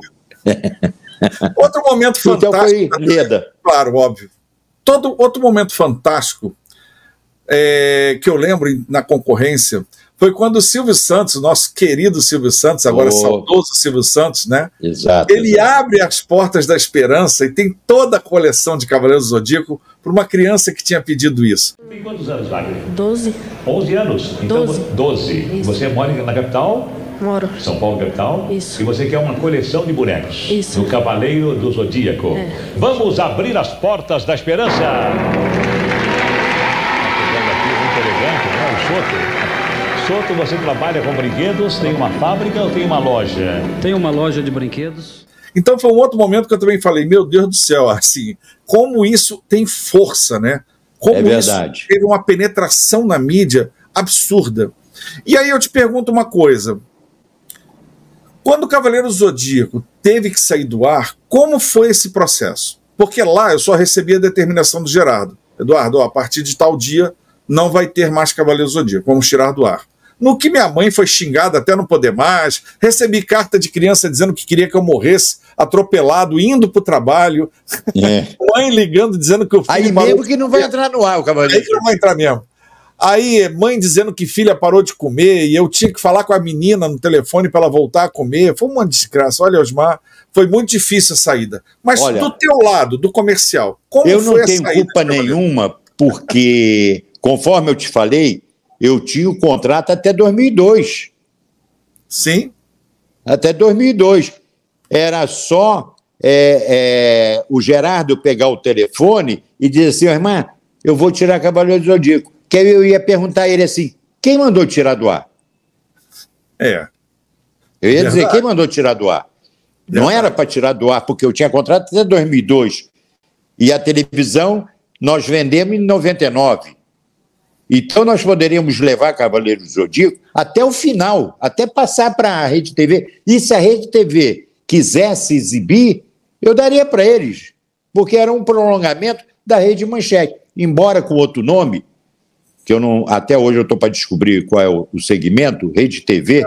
[SPEAKER 1] Outro momento fantástico.
[SPEAKER 2] Então foi Leda.
[SPEAKER 1] Claro, óbvio. Outro momento fantástico que eu lembro na concorrência foi quando o Silvio Santos, nosso querido Silvio Santos, agora saudoso Silvio Santos, né?
[SPEAKER 2] Exato.
[SPEAKER 1] Ele abre as portas da esperança e tem toda a coleção de Cavaleiros do Zodíaco para uma criança que tinha pedido isso.
[SPEAKER 4] Tem quantos anos, Wagner?
[SPEAKER 5] 12.
[SPEAKER 4] 11 anos? Então, 12.
[SPEAKER 5] Isso.
[SPEAKER 4] Você mora na capital?
[SPEAKER 5] Moro.
[SPEAKER 4] São Paulo, capital?
[SPEAKER 5] Isso.
[SPEAKER 4] E você quer uma coleção de bonecos?
[SPEAKER 5] Isso.
[SPEAKER 4] Do Cavaleiro do Zodíaco. Vamos abrir as portas da esperança. Tá chegando aqui, muito elegante, né? O Soto. Peixoto, você trabalha com brinquedos, tem uma fábrica ou tem uma loja?
[SPEAKER 5] Tem uma loja de brinquedos.
[SPEAKER 1] Então foi um outro momento que eu também falei, meu Deus do céu, assim, como isso tem força, né? Como isso teve uma penetração na mídia absurda. E aí eu te pergunto uma coisa. Quando o Cavaleiro do Zodíaco teve que sair do ar, como foi esse processo? Porque lá eu só recebi a determinação do Gerardo. Eduardo, ó, a partir de tal dia não vai ter mais Cavaleiro do Zodíaco, vamos tirar do ar. No que minha mãe foi xingada até não poder mais, recebi carta de criança dizendo que queria que eu morresse atropelado, indo para o trabalho, mãe ligando dizendo que o filho...
[SPEAKER 2] Aí mesmo que não vai entrar no ar o Cavaleiro.
[SPEAKER 1] Aí que não vai entrar mesmo. Aí mãe dizendo que filha parou de comer e eu tinha que falar com a menina no telefone para ela voltar a comer. Foi uma desgraça. Olha, Osmar, foi muito difícil a saída. Mas olha, do teu lado, do comercial, como foi a saída? Eu não tenho
[SPEAKER 2] culpa nenhuma, porque, conforme eu te falei, eu tinha o contrato até 2002.
[SPEAKER 1] Sim.
[SPEAKER 2] Até 2002. Era só o Gerardo pegar o telefone e dizer assim, irmã, eu vou tirar Cavaleiro do Zodíaco. Que eu ia perguntar a ele assim, quem mandou tirar do ar? Eu ia dizer, quem mandou tirar do ar? Não era para tirar do ar, porque eu tinha contrato até 2002. E a televisão nós vendemos em 99. Então nós poderíamos levar Cavaleiro do Zodíaco até o final, até passar para a Rede TV. E se a Rede TV quisesse exibir, eu daria para eles, porque era um prolongamento da Rede Manchete. Embora com outro nome, que eu não, até hoje eu estou para descobrir qual é o segmento, Rede TV.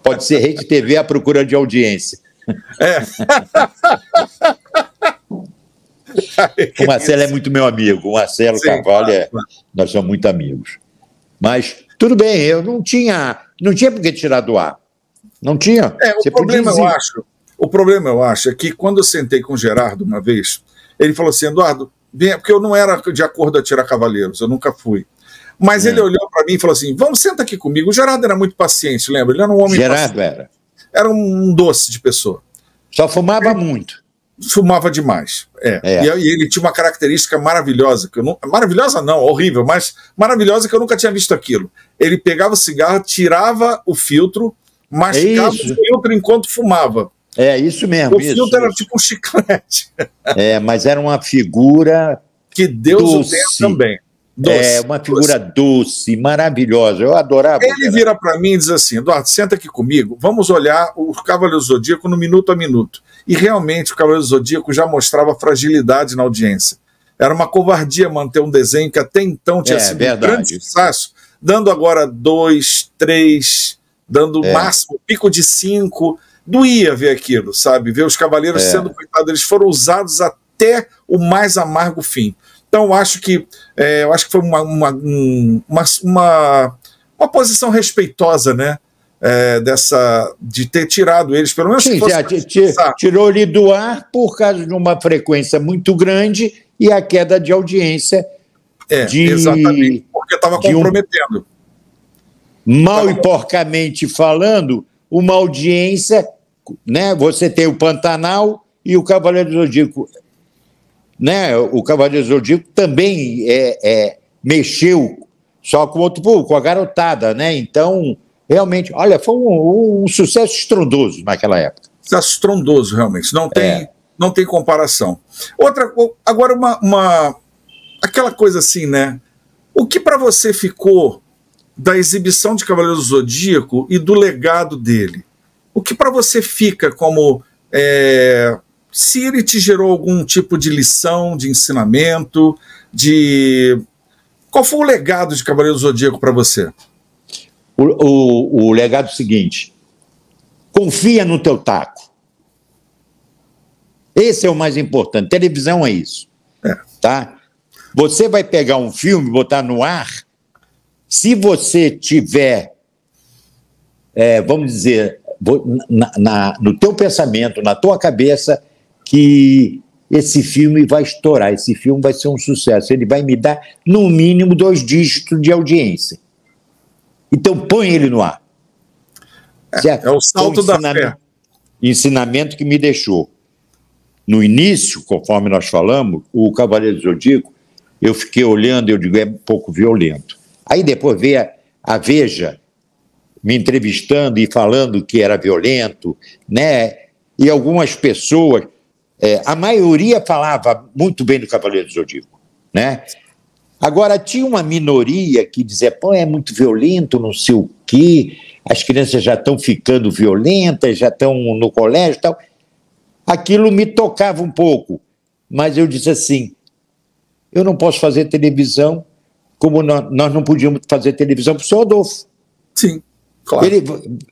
[SPEAKER 2] Pode ser Rede TV à procura de audiência. O Marcelo é muito meu amigo, o Marcelo Carvalho, nós somos muito amigos. Mas tudo bem, eu não tinha por que tirar do ar. Não tinha.
[SPEAKER 1] O problema, eu acho, é que quando eu sentei com o Gerardo uma vez, ele falou assim, Eduardo, porque eu não era de acordo a tirar Cavaleiros, eu nunca fui. Mas ele olhou para mim e falou assim, vamos, senta aqui comigo. O Gerardo era muito paciente, lembra? Ele era um homem
[SPEAKER 2] Gerardo
[SPEAKER 1] paciente. Era um doce de pessoa.
[SPEAKER 2] Só fumava muito.
[SPEAKER 1] Fumava demais. E ele tinha uma característica maravilhosa, maravilhosa não, horrível, mas maravilhosa, que eu nunca tinha visto aquilo. Ele pegava o cigarro, tirava o filtro, mastigava o filtro enquanto fumava.
[SPEAKER 2] É isso mesmo.
[SPEAKER 1] O filtro era tipo um chiclete.
[SPEAKER 2] Mas era uma figura
[SPEAKER 1] que Deus o tenha também.
[SPEAKER 2] Doce, uma figura doce, maravilhosa. Eu adorava.
[SPEAKER 1] Ele vira para mim e diz assim, Eduardo, senta aqui comigo, vamos olhar o Cavaleiro do Zodíaco no minuto a minuto. E realmente o Cavaleiro do Zodíaco já mostrava fragilidade na audiência. Era uma covardia manter um desenho que até então tinha sido um grande sucesso, dando agora 2, 3, dando o máximo, pico de 5. Doía ver aquilo, sabe? Ver os cavaleiros sendo, coitados, eles foram usados até o mais amargo fim. Então eu acho que foi uma posição respeitosa, né? De ter tirado eles, pelo menos.
[SPEAKER 2] Sim, tirou ele do ar por causa de uma frequência muito grande e a queda de audiência.
[SPEAKER 1] Exatamente, porque estava comprometendo.
[SPEAKER 2] Mal e porcamente falando, uma audiência, né? Você tem o Pantanal e o Cavaleiro do Zodíaco. Né? O Cavaleiro do Zodíaco também mexeu só com outro público, com a garotada, né? Então, realmente, olha, foi um sucesso estrondoso naquela época.
[SPEAKER 1] Sucesso estrondoso, realmente. Não tem comparação. Agora, aquela coisa assim, né? O que para você ficou da exibição de Cavaleiro do Zodíaco e do legado dele? O que para você fica como... se ele te gerou algum tipo de lição, de ensinamento, Qual foi o legado de Cavaleiro do Zodíaco para você?
[SPEAKER 2] O legado é o seguinte: confia no teu taco. Esse é o mais importante. Televisão é isso. Tá? Você vai pegar um filme, botar no ar, se você tiver, vamos dizer, no teu pensamento, na tua cabeça, que esse filme vai estourar, esse filme vai ser um sucesso, ele vai me dar, no mínimo, 2 dígitos de audiência. Então, põe ele no ar.
[SPEAKER 1] É o salto da fé.
[SPEAKER 2] Ensinamento que me deixou. No início, conforme nós falamos, o Cavaleiro do Zodíaco, eu fiquei olhando, eu digo, é um pouco violento. Aí depois veio a Veja me entrevistando e falando que era violento, né? E algumas pessoas, a maioria falava muito bem do Cavaleiro do Zodíaco, né? Agora, tinha uma minoria que dizia, pô, é muito violento, não sei o quê, as crianças já estão ficando violentas, já estão no colégio e tal. Aquilo me tocava um pouco, mas eu disse assim, eu não posso fazer televisão como nós não podíamos fazer televisão para o senhor Adolfo.
[SPEAKER 1] Sim, claro.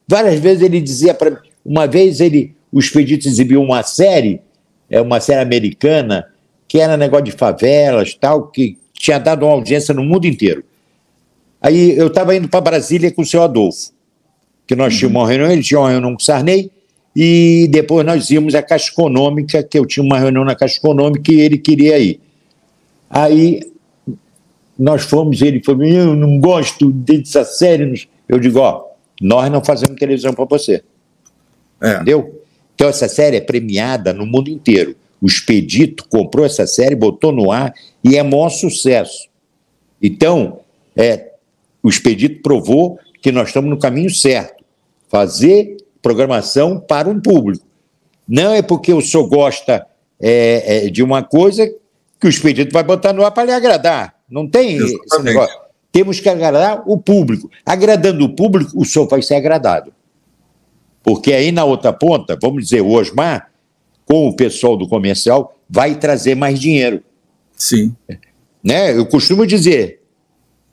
[SPEAKER 2] Várias vezes ele dizia para mim, uma vez o Expedito exibiu uma série americana, que era negócio de favelas, tal, que tinha dado uma audiência no mundo inteiro. Aí eu estava indo para Brasília com o senhor Adolfo, que nós tínhamos uma reunião, ele tinha uma reunião com o Sarney, e depois nós íamos à Caixa Econômica, que eu tinha uma reunião na Caixa Econômica e ele queria ir. Aí nós fomos, ele falou, eu não gosto dessa série. Eu digo, ó, nós não fazemos televisão para você. Entendeu? Então essa série é premiada no mundo inteiro. O Expedito comprou essa série, botou no ar e é maior sucesso. Então, o Expedito provou que nós estamos no caminho certo. Fazer programação para um público. Não é porque o senhor gosta de uma coisa que o Expedito vai botar no ar para lhe agradar. Não tem esse negócio. Temos que agradar o público. Agradando o público, o senhor vai ser agradado. Porque aí na outra ponta, vamos dizer, o Osmar, com o pessoal do comercial, vai trazer mais dinheiro.
[SPEAKER 1] Sim.
[SPEAKER 2] Né? Eu costumo dizer,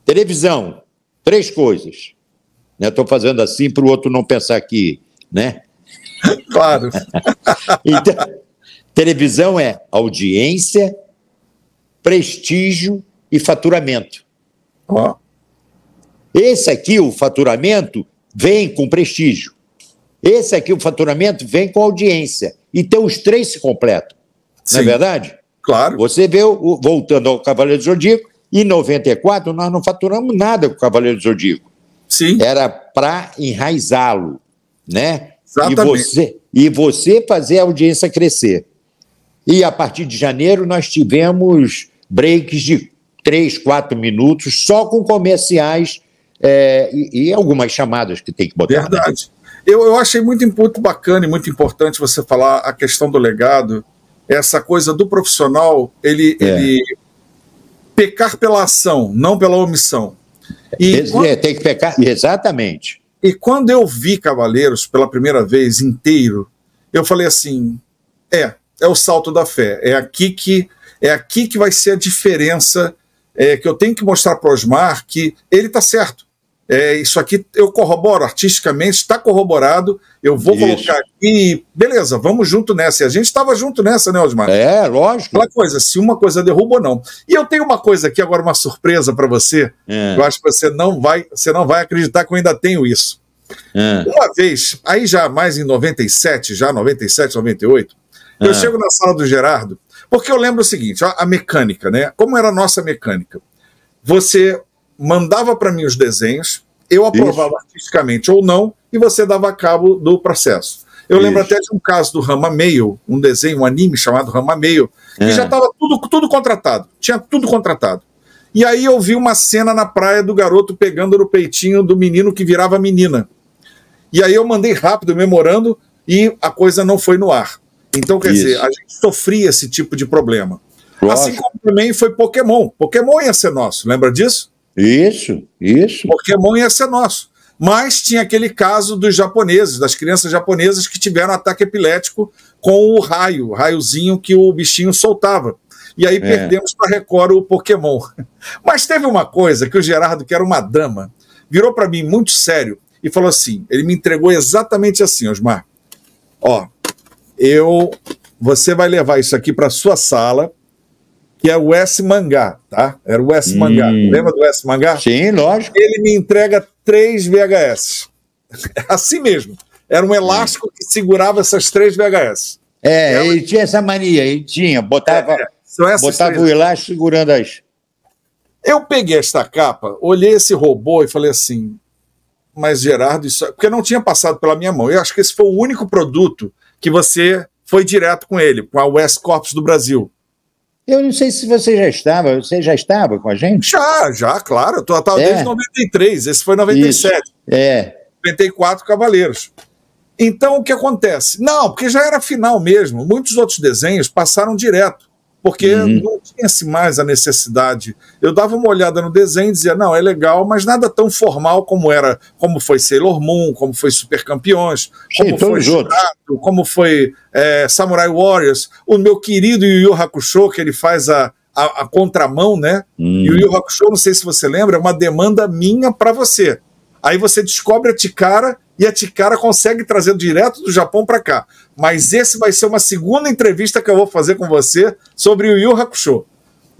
[SPEAKER 2] televisão, 3 coisas. Estou fazendo assim para o outro não pensar que... Né?
[SPEAKER 1] Claro.
[SPEAKER 2] Então, televisão é audiência, prestígio e faturamento.
[SPEAKER 1] Oh.
[SPEAKER 2] Esse aqui, o faturamento, vem com prestígio. Esse aqui, o faturamento, vem com audiência. Então, os 3 se completam. Sim. Não é verdade?
[SPEAKER 1] Claro.
[SPEAKER 2] Você vê, voltando ao Cavaleiro do Zodíaco, em 94, nós não faturamos nada com o Cavaleiro do Zodíaco.
[SPEAKER 1] Sim.
[SPEAKER 2] Era para enraizá-lo, né?
[SPEAKER 1] Exatamente.
[SPEAKER 2] E você fazer a audiência crescer. E a partir de janeiro nós tivemos breaks de 3, 4 minutos, só com comerciais e algumas chamadas que tem que botar.
[SPEAKER 1] Verdade. Né? Eu achei muito bacana e muito importante você falar a questão do legado, essa coisa do profissional, ele pecar pela ação, não pela omissão.
[SPEAKER 2] Tem que pecar, exatamente.
[SPEAKER 1] E quando eu vi Cavaleiros pela primeira vez inteiro, eu falei assim, é o salto da fé, é aqui que vai ser a diferença, que eu tenho que mostrar para o Osmar que ele está certo. Isso aqui eu corroboro artisticamente, está corroborado, eu vou colocar aqui, beleza, vamos junto nessa. E a gente estava junto nessa, né, Osmar?
[SPEAKER 2] Lógico.
[SPEAKER 1] Aquela coisa, se uma coisa derruba ou não. E eu tenho uma coisa aqui, agora uma surpresa para você, eu acho que você não vai acreditar que eu ainda tenho isso. Uma vez, aí já mais em 97, 98, eu chego na sala do Gerardo, porque eu lembro o seguinte, a mecânica, né? Como era a nossa mecânica? Você mandava para mim os desenhos, eu aprovava artisticamente ou não, e você dava cabo do processo. Eu lembro até de um caso do Rama Meio, um desenho, um anime chamado Rama Meio, que já estava tudo contratado, tinha tudo contratado. E aí eu vi uma cena na praia do garoto pegando no peitinho do menino que virava menina. E aí eu mandei rápido, memorando, e a coisa não foi no ar. Então, quer dizer, a gente sofria esse tipo de problema. Assim como também foi Pokémon. Pokémon ia ser nosso, lembra disso?
[SPEAKER 2] Isso.
[SPEAKER 1] Pokémon ia ser nosso. Mas tinha aquele caso dos japoneses, das crianças japonesas que tiveram ataque epilético com o raiozinho que o bichinho soltava. E aí perdemos para a Record o Pokémon. Mas teve uma coisa que o Gerardo, que era uma dama, virou para mim muito sério e falou assim, ele me entregou exatamente assim, Osmar, ó, você vai levar isso aqui para sua sala, que é o S-Mangá, tá? Era o S-Mangá. Lembra do S-Mangá?
[SPEAKER 2] Sim, lógico.
[SPEAKER 1] Ele me entrega 3 VHS. Assim mesmo. Era um elástico que segurava essas 3 VHS.
[SPEAKER 2] Ele tinha essa mania, ele tinha, botava o elástico segurando as...
[SPEAKER 1] Eu peguei esta capa, olhei esse robô e falei assim, mas Gerardo, isso... porque não tinha passado pela minha mão. Eu acho que esse foi o único produto que você foi direto com ele, com a West Corps do Brasil.
[SPEAKER 2] Eu não sei se você já estava com a gente?
[SPEAKER 1] Já, claro. Eu estava desde 93, esse foi 97.
[SPEAKER 2] Isso.
[SPEAKER 1] 94 Cavaleiros. Então, o que acontece? Não, porque já era final mesmo. Muitos outros desenhos passaram direto, porque não tinha-se mais a necessidade. Eu dava uma olhada no desenho e dizia, não, é legal, mas nada tão formal como foi Sailor Moon, como foi Super Campeões, como foi Shurato, como foi Samurai Warriors, o meu querido Yu Yu Hakusho, que ele faz a contramão, né? Yu Yu Hakusho, não sei se você lembra, é uma demanda minha para você. Aí você descobre a Chikara e a Chikara consegue trazer direto do Japão para cá. Mas esse vai ser uma segunda entrevista que eu vou fazer com você sobre o Yu Yu Hakusho.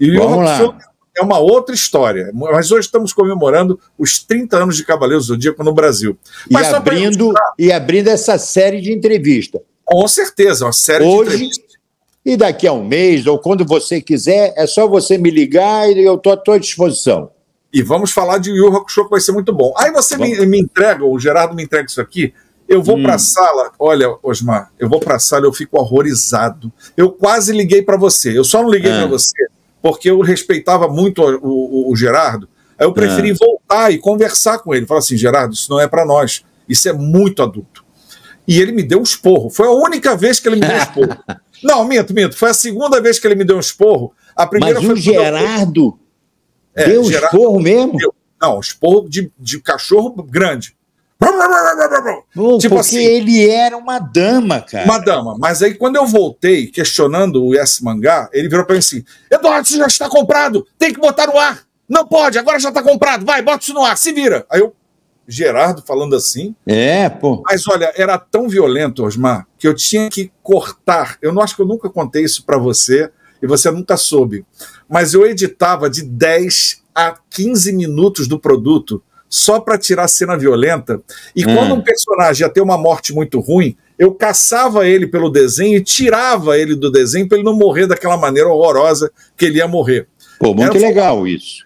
[SPEAKER 1] E o Yu Yu Hakusho é uma outra história. Mas hoje estamos comemorando os 30 anos de Cavaleiros do Zodíaco no Brasil. Mas
[SPEAKER 2] e abrindo essa série de entrevistas.
[SPEAKER 1] Com certeza, uma série de entrevistas.
[SPEAKER 2] E daqui a um mês, ou quando você quiser, é só você me ligar e eu estou à tua disposição.
[SPEAKER 1] E vamos falar de Yu Yu Hakusho, que vai ser muito bom. Aí você me entrega, o Gerardo me entrega isso aqui, eu vou para a sala, olha, Osmar, eu vou para a sala e eu fico horrorizado. Eu quase liguei para você, eu só não liguei para você porque eu respeitava muito o Gerardo, aí eu preferi voltar e conversar com ele. Falar assim, Gerardo, isso não é para nós, isso é muito adulto. E ele me deu um esporro, foi a única vez que ele me deu um esporro. Não, minto, foi a segunda vez que ele me deu um esporro. A primeira
[SPEAKER 2] Mas
[SPEAKER 1] foi
[SPEAKER 2] o Gerardo... Deu esporro mesmo?
[SPEAKER 1] Não, esporro de cachorro grande.
[SPEAKER 2] Tipo porque assim, ele era uma dama, cara.
[SPEAKER 1] Uma dama. Mas aí, quando eu voltei questionando o Yes Mangá, ele virou pra mim assim: Eduardo, isso já está comprado, tem que botar no ar. Não pode, agora já está comprado, vai, bota isso no ar, se vira. Aí eu, Gerardo falando assim.
[SPEAKER 2] Pô.
[SPEAKER 1] Mas olha, era tão violento, Osmar, que eu tinha que cortar. Eu não acho que eu nunca contei isso pra você e você nunca soube. Mas eu editava de 10 a 15 minutos do produto só para tirar a cena violenta. E quando um personagem ia ter uma morte muito ruim, eu caçava ele pelo desenho e tirava ele do desenho para ele não morrer daquela maneira horrorosa que ele ia morrer.
[SPEAKER 2] Pô, muito legal isso.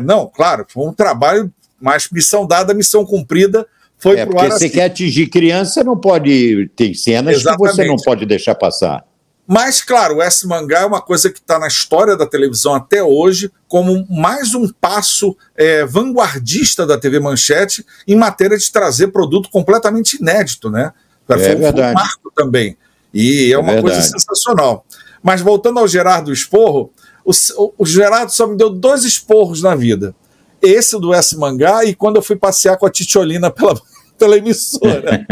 [SPEAKER 1] Não, claro, foi um trabalho, mas missão dada, missão cumprida. Foi pro
[SPEAKER 2] porque
[SPEAKER 1] ar
[SPEAKER 2] você
[SPEAKER 1] assim.
[SPEAKER 2] Quer atingir criança, não pode ter cenas que você não pode deixar passar.
[SPEAKER 1] Mas, claro, o S-Mangá é uma coisa que está na história da televisão até hoje como mais um passo vanguardista da TV Manchete em matéria de trazer produto completamente inédito, né? Foi um marco também. E é uma coisa sensacional. Mas voltando ao Gerardo Esporro, o Gerardo só me deu 2 esporros na vida. Esse do S-Mangá e quando eu fui passear com a Titiolina pela emissora.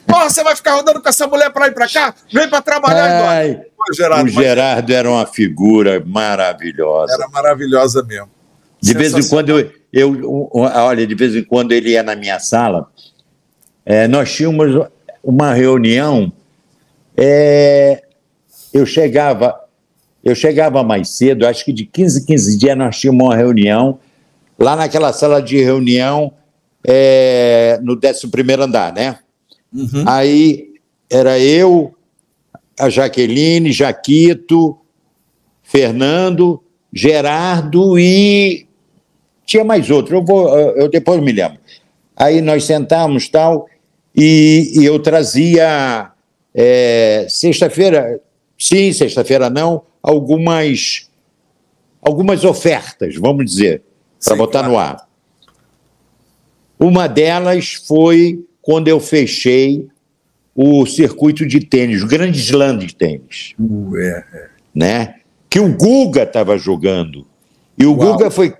[SPEAKER 1] Porra, você vai ficar rodando com essa mulher para ir para cá? Vem para trabalhar agora.
[SPEAKER 2] O Gerardo era uma figura maravilhosa.
[SPEAKER 1] Era maravilhosa mesmo.
[SPEAKER 2] De vez em quando olha, de vez em quando ele ia na minha sala, nós tínhamos uma reunião, eu chegava mais cedo, acho que de 15 em 15 dias nós tínhamos uma reunião, lá naquela sala de reunião, no 11º andar, né? Aí era eu, a Jaqueline, Jaquito, Fernando, Gerardo e tinha mais outro, eu depois me lembro. Aí nós sentamos tal, e eu trazia sexta-feira não, algumas ofertas, vamos dizer, para botar no ar. Uma delas foi quando eu fechei o circuito de tênis, o Grande Slam de tênis. Né? Que o Guga estava jogando. E o Guga foi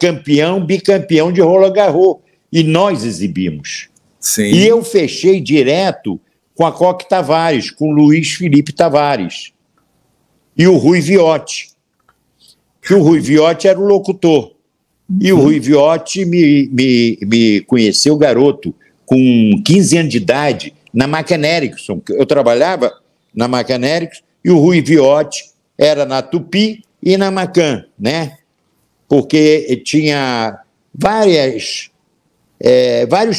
[SPEAKER 2] bicampeão de Roland Garros. E nós exibimos.
[SPEAKER 1] Sim.
[SPEAKER 2] E eu fechei direto com a Coque Tavares, com o Luiz Felipe Tavares. E o Rui Viotti. Que o Rui Viotti era o locutor. E o Rui Viotti me conheceu garoto, com 15 anos de idade, na Máquina Erickson. Eu trabalhava na Máquina Erickson e o Rui Viotti era na Tupi e na Macan, né? Porque tinha vários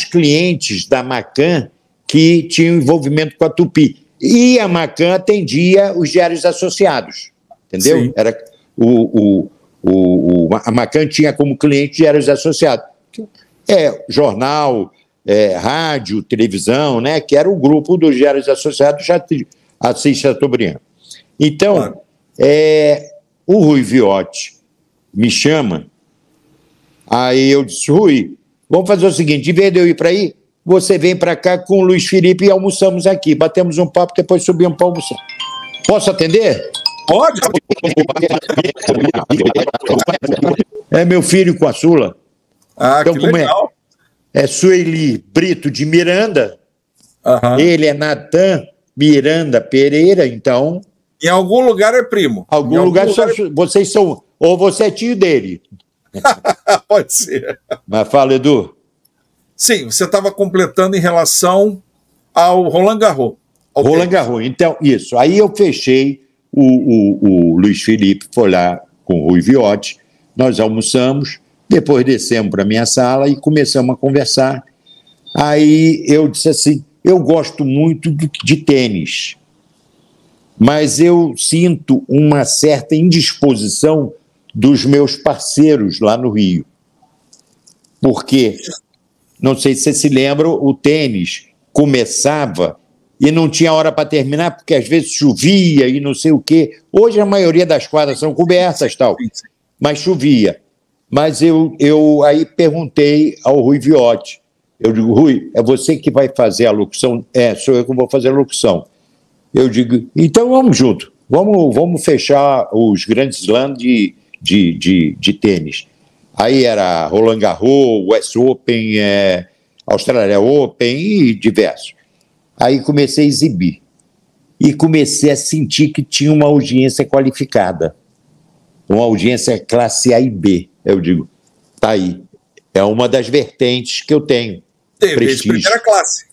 [SPEAKER 2] clientes da Macan que tinham envolvimento com a Tupi. E a Macan atendia os diários associados, entendeu?
[SPEAKER 1] Sim.
[SPEAKER 2] Era a Macan tinha como cliente diários associados. Jornal, rádio, televisão, né? Que era o grupo dos diários associados Assis Chateaubriand. Então, o Rui Viotti me chama, aí eu disse, Rui, vamos fazer o seguinte, em vez de eu ir para aí, você vem para cá com o Luiz Felipe e almoçamos aqui, batemos um papo, depois subimos para almoçar. Posso atender?
[SPEAKER 1] Pode?
[SPEAKER 2] É meu filho com a Sula.
[SPEAKER 1] Ah, então, que legal.
[SPEAKER 2] É Sueli Brito de Miranda, ele é Natan Miranda Pereira, então...
[SPEAKER 1] Em algum lugar é primo.
[SPEAKER 2] Algum lugar vocês são... Ou você é tio dele.
[SPEAKER 1] Pode ser.
[SPEAKER 2] Mas fala, Edu.
[SPEAKER 1] Sim, você estava completando em relação ao Roland Garros.
[SPEAKER 2] Roland Garros, então, isso. Aí eu fechei, o Luiz Felipe foi lá com o Rui Viotti, nós almoçamos, depois descemos para a minha sala e começamos a conversar. Aí eu disse assim, eu gosto muito de tênis, mas eu sinto uma certa indisposição dos meus parceiros lá no Rio. Porque, não sei se você se lembra, o tênis começava e não tinha hora para terminar, porque às vezes chovia e não sei o quê. Hoje a maioria das quadras são cobertas, tal, mas chovia. Mas eu aí perguntei ao Rui Viotti, eu digo, Rui, é você que vai fazer a locução? É, sou eu que vou fazer a locução. Eu digo, então vamos junto, vamos fechar os grandes slams de tênis. Aí era Roland Garros, US Open, Australia Open e diversos. Aí comecei a exibir. E comecei a sentir que tinha uma audiência qualificada. Uma audiência classe A e B. Eu digo, tá aí. É uma das vertentes que eu tenho.
[SPEAKER 1] Prestígio. De primeira classe.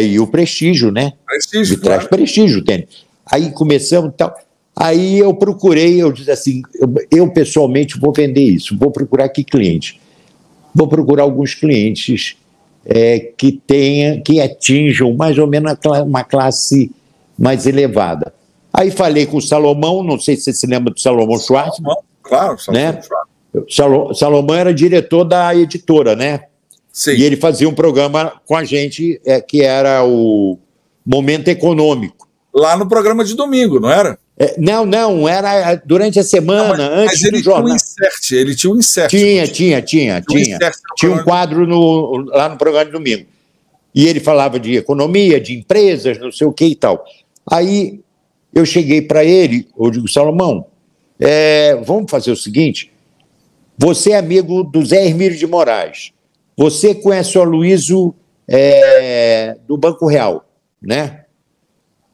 [SPEAKER 2] E o prestígio, né?
[SPEAKER 1] Prestígio,
[SPEAKER 2] traz prestígio o tênis. Aí começamos e tal. Aí eu procurei, eu disse assim, eu pessoalmente vou vender isso, vou procurar que cliente? Vou procurar alguns clientes que atinjam mais ou menos uma classe mais elevada. Aí falei com o Salomão, não sei se você se lembra do Salomão Schwartzman.
[SPEAKER 1] Claro, Salomão,
[SPEAKER 2] né? Salomão era diretor da editora, né?
[SPEAKER 1] Sim.
[SPEAKER 2] E ele fazia um programa com a gente, que era o Momento Econômico.
[SPEAKER 1] Lá no programa de domingo, não era?
[SPEAKER 2] Não, era durante a semana, antes do jornal.
[SPEAKER 1] Ele tinha um insert.
[SPEAKER 2] Tinha um quadro lá no programa de domingo. E ele falava de economia, de empresas, não sei o que e tal. Aí eu cheguei para ele, eu digo, Salomão, vamos fazer o seguinte, você é amigo do Zé Hermílio de Moraes, você conhece o Aloysio do Banco Real, né?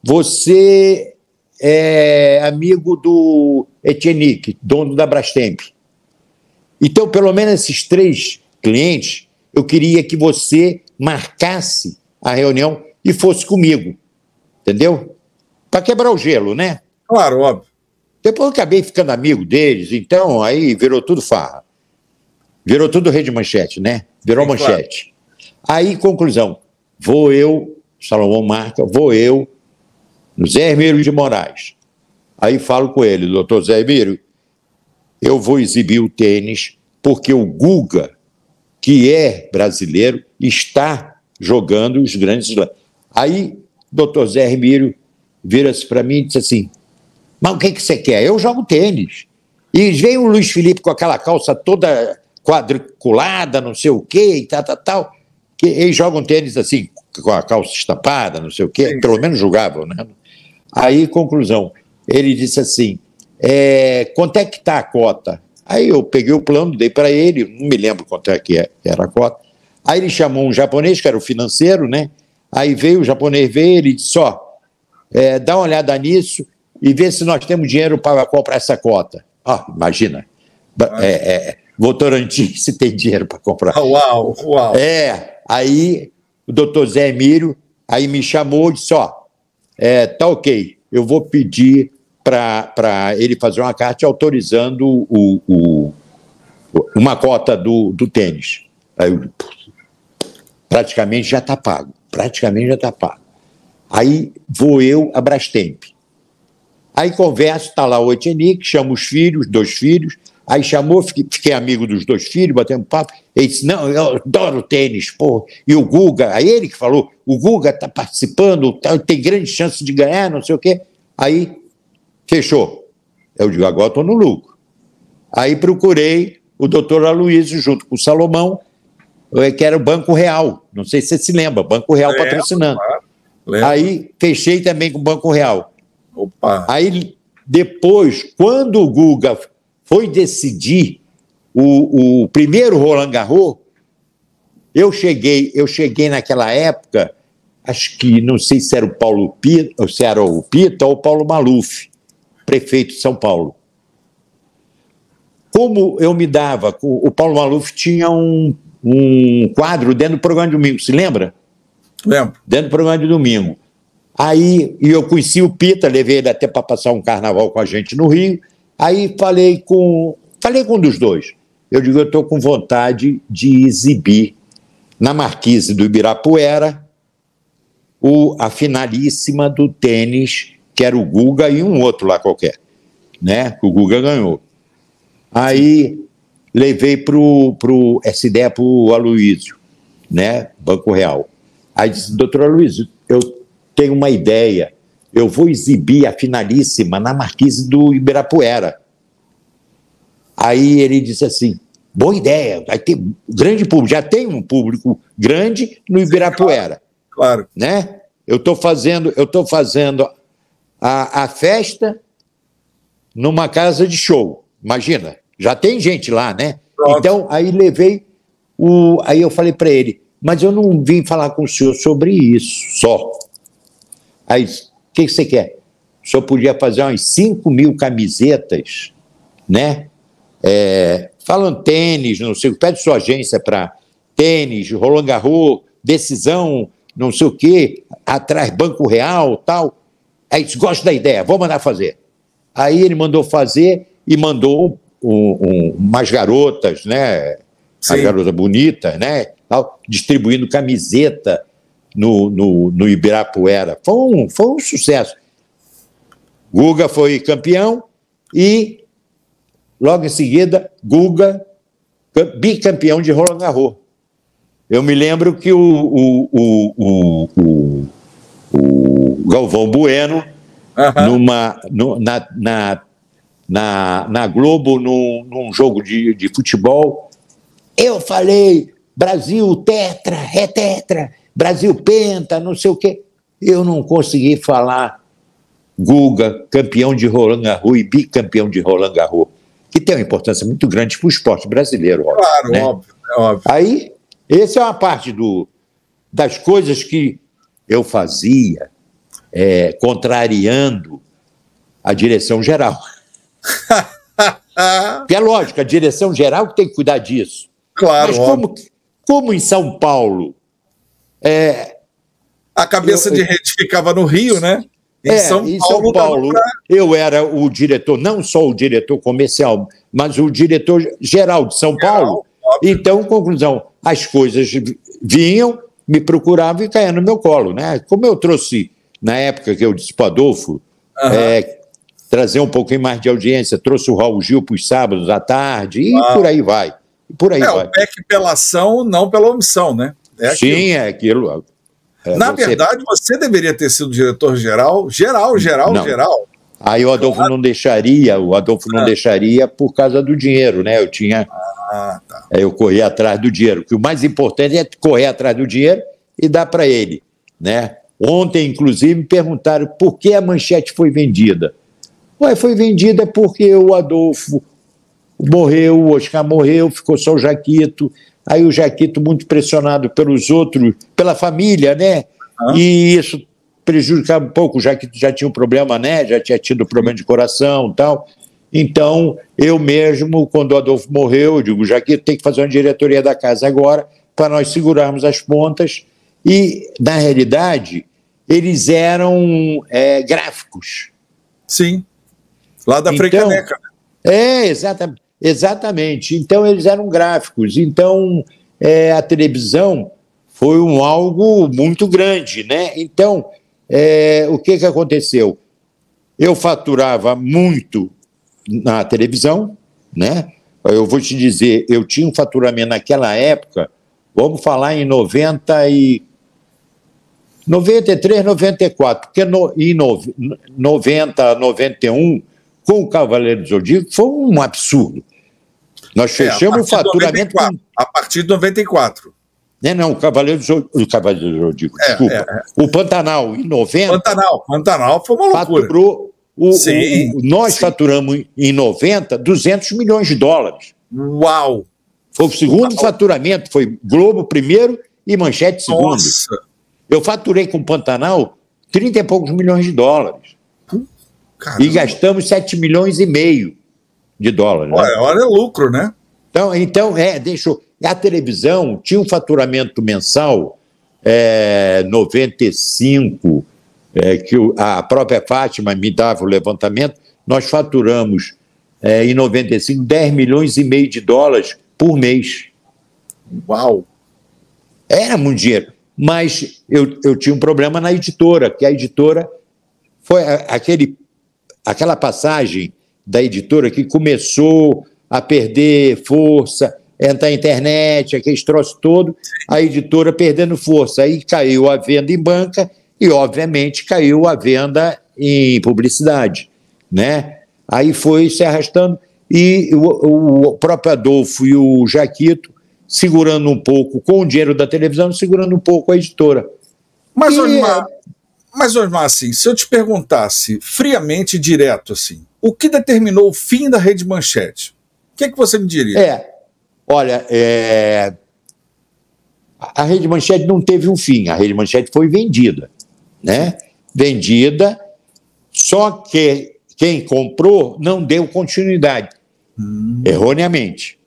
[SPEAKER 2] Você é amigo do Etchenique, dono da Brastemp. Então, pelo menos esses 3 clientes, eu queria que você marcasse a reunião e fosse comigo, entendeu? Para quebrar o gelo, né?
[SPEAKER 1] Claro, óbvio.
[SPEAKER 2] Depois eu acabei ficando amigo deles, então aí virou tudo farra. Virou tudo rede manchete, né? Virou manchete. Claro. Aí, conclusão, vou eu, Salomão marca, vou eu, no Zé Hermílio de Moraes. Aí falo com ele, doutor Zé Hermílio, eu vou exibir o tênis porque o Guga, que é brasileiro, está jogando os grandes slams. Aí, doutor Zé Hermílio vira-se para mim e diz assim, mas o que você quer? Eu jogo tênis. E vem o Luiz Felipe com aquela calça toda quadriculada, não sei o quê, e tal. Que eles jogam tênis assim, com a calça estampada, não sei o quê, pelo menos jogavam, né? Aí, conclusão, ele disse assim, quanto é que está a cota? Aí eu peguei o plano, dei para ele, não me lembro quanto é que era a cota. Aí ele chamou um japonês, que era o financeiro, né? Aí veio o japonês, ele disse, dá uma olhada nisso e vê se nós temos dinheiro para comprar essa cota. Imagina, Votorantim se tem dinheiro para comprar.
[SPEAKER 1] Uau.
[SPEAKER 2] Aí o doutor Zé Hermílio aí me chamou e disse, tá ok, eu vou pedir para ele fazer uma carta autorizando uma cota do tênis. Aí eu, praticamente já está pago. Aí vou eu a Brastemp. Aí converso, está lá o Etchenique, chama os filhos, 2 filhos, aí chamou, fiquei amigo dos 2 filhos, batendo papo, ele disse, não, eu adoro tênis, pô, e o Guga, aí ele que falou, o Guga está participando, tem grande chance de ganhar, não sei o quê, aí fechou. Eu digo, agora estou no lucro. Aí procurei o doutor Aloysio junto com o Salomão, que era o Banco Real. Não sei se você se lembra, Banco Real patrocinando.
[SPEAKER 1] Claro.
[SPEAKER 2] Aí fechei também com o Banco Real.
[SPEAKER 1] Opa.
[SPEAKER 2] Aí depois, quando o Guga foi decidir o primeiro Roland Garros, eu cheguei naquela época, acho que não sei se era o Paulo Pita, ou se era o Pita ou o Paulo Maluf, prefeito de São Paulo. Como eu me dava, o Paulo Maluf tinha um quadro dentro do programa de domingo, se lembra?
[SPEAKER 1] Lembro.
[SPEAKER 2] Dentro do programa de domingo. Aí eu conheci o Pita, levei ele até para passar um carnaval com a gente no Rio. Aí falei com um dos dois. Eu digo, eu estou com vontade de exibir na Marquise do Ibirapuera a finalíssima do tênis, que era o Guga e um outro lá qualquer, né? Que o Guga ganhou. Aí levei essa ideia para o Aloysio, né? Banco Real. Aí disse, doutor Aloysio, eu tenho uma ideia, eu vou exibir a finalíssima na Marquise do Ibirapuera. Aí ele disse assim, boa ideia, vai ter grande público, já tem um público grande no Ibirapuera.
[SPEAKER 1] Claro.
[SPEAKER 2] Né? Eu estou fazendo a festa numa casa de show, imagina, já tem gente lá, né? Pronto. Então, aí levei, aí eu falei para ele, mas eu não vim falar com o senhor sobre isso só. Aí, o que você quer? O senhor podia fazer umas 5.000 camisetas, né? Falando tênis, não sei o que, pede sua agência para tênis, Roland Garros, decisão, não sei o que, atrás Banco Real, tal. Aí disse, gosto da ideia, vou mandar fazer. Aí ele mandou fazer e mandou umas garotas, né? Sim. Uma garota bonita, né? Tal, distribuindo camiseta no Ibirapuera. Foi um sucesso. Guga foi campeão e logo em seguida, Guga, bicampeão de Roland Garros. Eu me lembro que o Galvão Bueno, na Globo, num jogo de futebol, eu falei, Brasil tetra, é tetra, Brasil penta, não sei o quê. Eu não consegui falar Guga, campeão de Roland Garros e bicampeão de Roland Garros, que tem uma importância muito grande para o esporte brasileiro. Óbvio,
[SPEAKER 1] claro, né? Óbvio.
[SPEAKER 2] Aí, essa é uma parte das coisas que eu fazia, contrariando a direção geral. Porque é lógico, a direção geral que tem que cuidar disso.
[SPEAKER 1] Claro.
[SPEAKER 2] Mas como em São Paulo...
[SPEAKER 1] a cabeça de rede ficava no Rio, né?
[SPEAKER 2] Em São Paulo eu era o diretor, não só o diretor comercial, mas o diretor geral de São Paulo. Óbvio. Então, conclusão, as coisas vinham, me procuravam e caíam no meu colo, né? Como eu trouxe, na época que eu disse para o Adolfo, trazer um pouquinho mais de audiência, trouxe o Raul Gil para os sábados à tarde, e por aí vai. Por aí vai.
[SPEAKER 1] O PEC pela ação, não pela omissão, né?
[SPEAKER 2] Sim, é aquilo.
[SPEAKER 1] Na verdade, você deveria ter sido diretor-geral, geral.
[SPEAKER 2] Aí o Adolfo não deixaria, não deixaria por causa do dinheiro, né? Eu tinha... tá. Eu corria atrás do dinheiro, porque o mais importante é correr atrás do dinheiro e dar para ele, né? Ontem, inclusive, me perguntaram por que a Manchete foi vendida. Foi vendida porque o Adolfo morreu, o Oscar morreu, ficou só o Jaquito. Aí o Jaquito, muito pressionado pelos outros, pela família, né? E isso prejudicava um pouco. O Jaquito já tinha um problema, né? Já tinha tido problema de coração e tal. Então, eu mesmo, quando o Adolfo morreu, eu digo, Jaquito tem que fazer uma diretoria da casa agora para nós segurarmos as pontas. E, na realidade, eles eram gráficos.
[SPEAKER 1] Sim. Lá da Frecaneca.
[SPEAKER 2] Exatamente. Então, eles eram gráficos. Então, a televisão foi algo muito grande, né? Então, o que aconteceu? Eu faturava muito na televisão, né? Eu vou te dizer, eu tinha um faturamento naquela época, vamos falar em 93, 94, porque em 90, 91, com o Cavaleiro do Zodíaco foi um absurdo. Nós fechamos o faturamento...
[SPEAKER 1] A partir de 94.
[SPEAKER 2] Não, o Cavaleiro do Zodíaco, desculpa. O Pantanal, em 90...
[SPEAKER 1] Pantanal foi uma loucura.
[SPEAKER 2] Faturou... Nós faturamos em 90 200 milhões de dólares.
[SPEAKER 1] Uau!
[SPEAKER 2] Foi o segundo faturamento, foi Globo primeiro e Manchete segundo.
[SPEAKER 1] Nossa!
[SPEAKER 2] Eu faturei com o Pantanal 30 e poucos milhões de dólares.
[SPEAKER 1] Caramba.
[SPEAKER 2] E gastamos 7 milhões e meio de dólares.
[SPEAKER 1] Olha o lucro, né?
[SPEAKER 2] Então deixou. A televisão tinha um faturamento mensal, 95, que a própria Fátima me dava o levantamento, nós faturamos em 95 10 milhões e meio de dólares por mês.
[SPEAKER 1] Uau!
[SPEAKER 2] Era muito dinheiro. Mas eu tinha um problema na editora, que a editora foi aquela passagem da editora que começou a perder força, entrar na internet, aquele troço todo, a editora perdendo força. Aí caiu a venda em banca e, obviamente, caiu a venda em publicidade, né? Aí foi se arrastando e o próprio Adolfo e o Jaquito segurando um pouco, com o dinheiro da televisão, segurando um pouco a editora.
[SPEAKER 1] Mas, Osmar, assim, se eu te perguntasse friamente, direto, assim, o que determinou o fim da Rede Manchete? O que você me diria?
[SPEAKER 2] Olha, a Rede Manchete não teve um fim, a Rede Manchete foi vendida, né? Vendida, só que quem comprou não deu continuidade, erroneamente.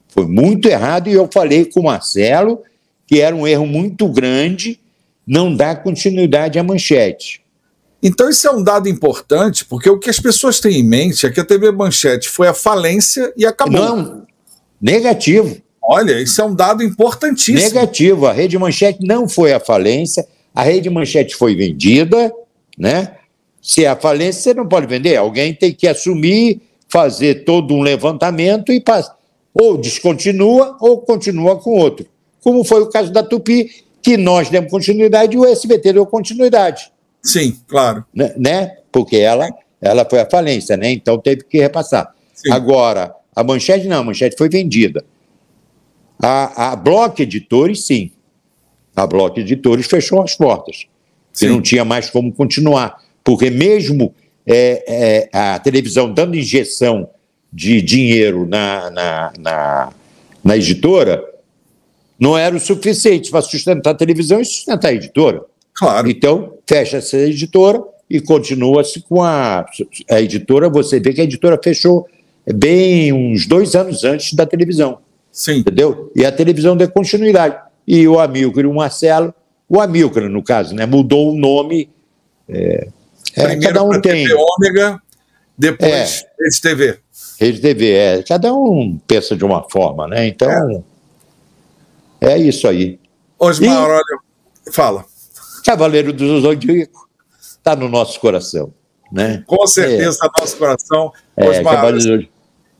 [SPEAKER 2] Foi muito errado e eu falei com o Marcelo que era um erro muito grande não dar continuidade à Manchete.
[SPEAKER 1] Então isso é um dado importante, porque o que as pessoas têm em mente é que a TV Manchete foi à falência e acabou.
[SPEAKER 2] Não, negativo.
[SPEAKER 1] Olha, isso é um dado importantíssimo.
[SPEAKER 2] Negativo, a Rede Manchete não foi à falência, a Rede Manchete foi vendida, né? Se é à falência, você não pode vender, alguém tem que assumir, fazer todo um levantamento e passar. Ou descontinua ou continua com outro. Como foi o caso da Tupi, que nós demos continuidade e o SBT deu continuidade.
[SPEAKER 1] Sim, claro.
[SPEAKER 2] Né? Porque ela foi à falência, né? Então teve que repassar. Sim. Agora, a Manchete não, a Manchete foi vendida. A Block Editores, sim. A Block Editores fechou as portas. E não tinha mais como continuar. Porque mesmo a televisão dando injeção de dinheiro na editora, não era o suficiente para sustentar a televisão e sustentar a editora.
[SPEAKER 1] Claro.
[SPEAKER 2] Então, fecha-se a editora e continua-se com a editora. Você vê que a editora fechou bem uns 2 anos antes da televisão.
[SPEAKER 1] Sim.
[SPEAKER 2] Entendeu? E a televisão deu continuidade. E o Amilcar e o Marcelo, o Amilcar, no caso, né, mudou o nome.
[SPEAKER 1] Primeiro
[SPEAKER 2] cada um tem.
[SPEAKER 1] TV Ômega, depois Rede TV.
[SPEAKER 2] Rede TV, cada um pensa de uma forma, né? Então, é isso aí.
[SPEAKER 1] Osmar, olha, fala.
[SPEAKER 2] Cavaleiro do Zodíaco está no nosso coração, né?
[SPEAKER 1] Com certeza está no nosso coração. Osmar,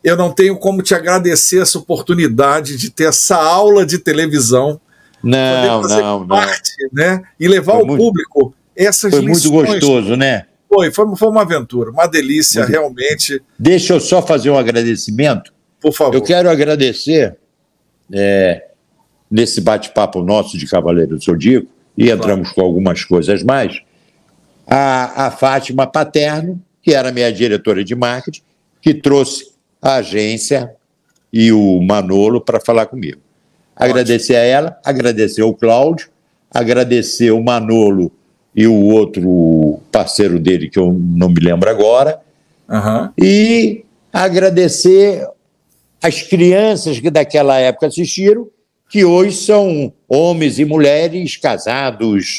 [SPEAKER 1] eu não tenho como te agradecer essa oportunidade de ter essa aula de televisão.
[SPEAKER 2] Não.
[SPEAKER 1] Parte, né? E levar ao público essas lições.
[SPEAKER 2] Foi muito gostoso, né?
[SPEAKER 1] Foi uma aventura, uma delícia, realmente.
[SPEAKER 2] Deixa eu só fazer um agradecimento.
[SPEAKER 1] Por favor.
[SPEAKER 2] Eu quero agradecer, nesse bate-papo nosso de Cavaleiro do Zodíaco, e entramos com algumas coisas mais, a Fátima Paterno, que era minha diretora de marketing, que trouxe a agência e o Manolo para falar comigo. Agradecer a ela, agradecer ao Cláudio, agradecer o Manolo e o outro parceiro dele, que eu não me lembro agora, e agradecer as crianças que daquela época assistiram, que hoje são homens e mulheres casados,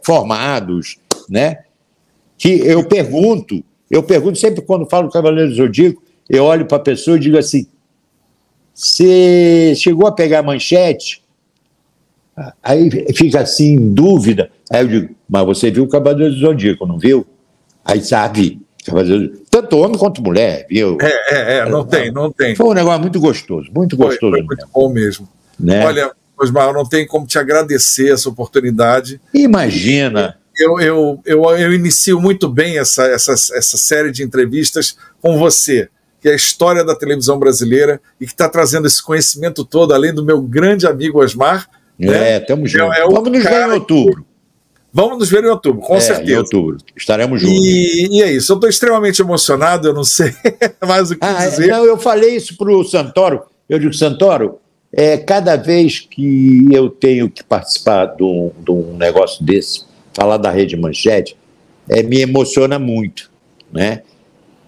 [SPEAKER 2] formados, né? Que eu pergunto sempre quando falo Cavaleiro do Zodíaco, eu olho para a pessoa e digo assim, você chegou a pegar a Manchete? Aí fica assim, em dúvida. Aí eu digo, mas você viu o Cavaleiro do Zodíaco, não viu? Aí sabe, tanto homem quanto mulher, viu?
[SPEAKER 1] Não tem.
[SPEAKER 2] Foi um negócio muito gostoso, muito gostoso.
[SPEAKER 1] Foi muito bom mesmo.
[SPEAKER 2] Né?
[SPEAKER 1] Olha, Osmar, eu não tenho como te agradecer essa oportunidade.
[SPEAKER 2] Imagina.
[SPEAKER 1] eu inicio muito bem essa série de entrevistas com você, que é a história da televisão brasileira e que está trazendo esse conhecimento todo, além do meu grande amigo Osmar.
[SPEAKER 2] Estamos juntos. Vamos nos ver em outubro.
[SPEAKER 1] Vamos nos ver em outubro, com certeza.
[SPEAKER 2] Em outubro, estaremos juntos.
[SPEAKER 1] E é isso, eu estou extremamente emocionado, eu não sei mais o que dizer.
[SPEAKER 2] Não, eu falei isso para o Santoro, eu digo, Santoro, cada vez que eu tenho que participar de um negócio desse, falar da Rede Manchete, me emociona muito, né?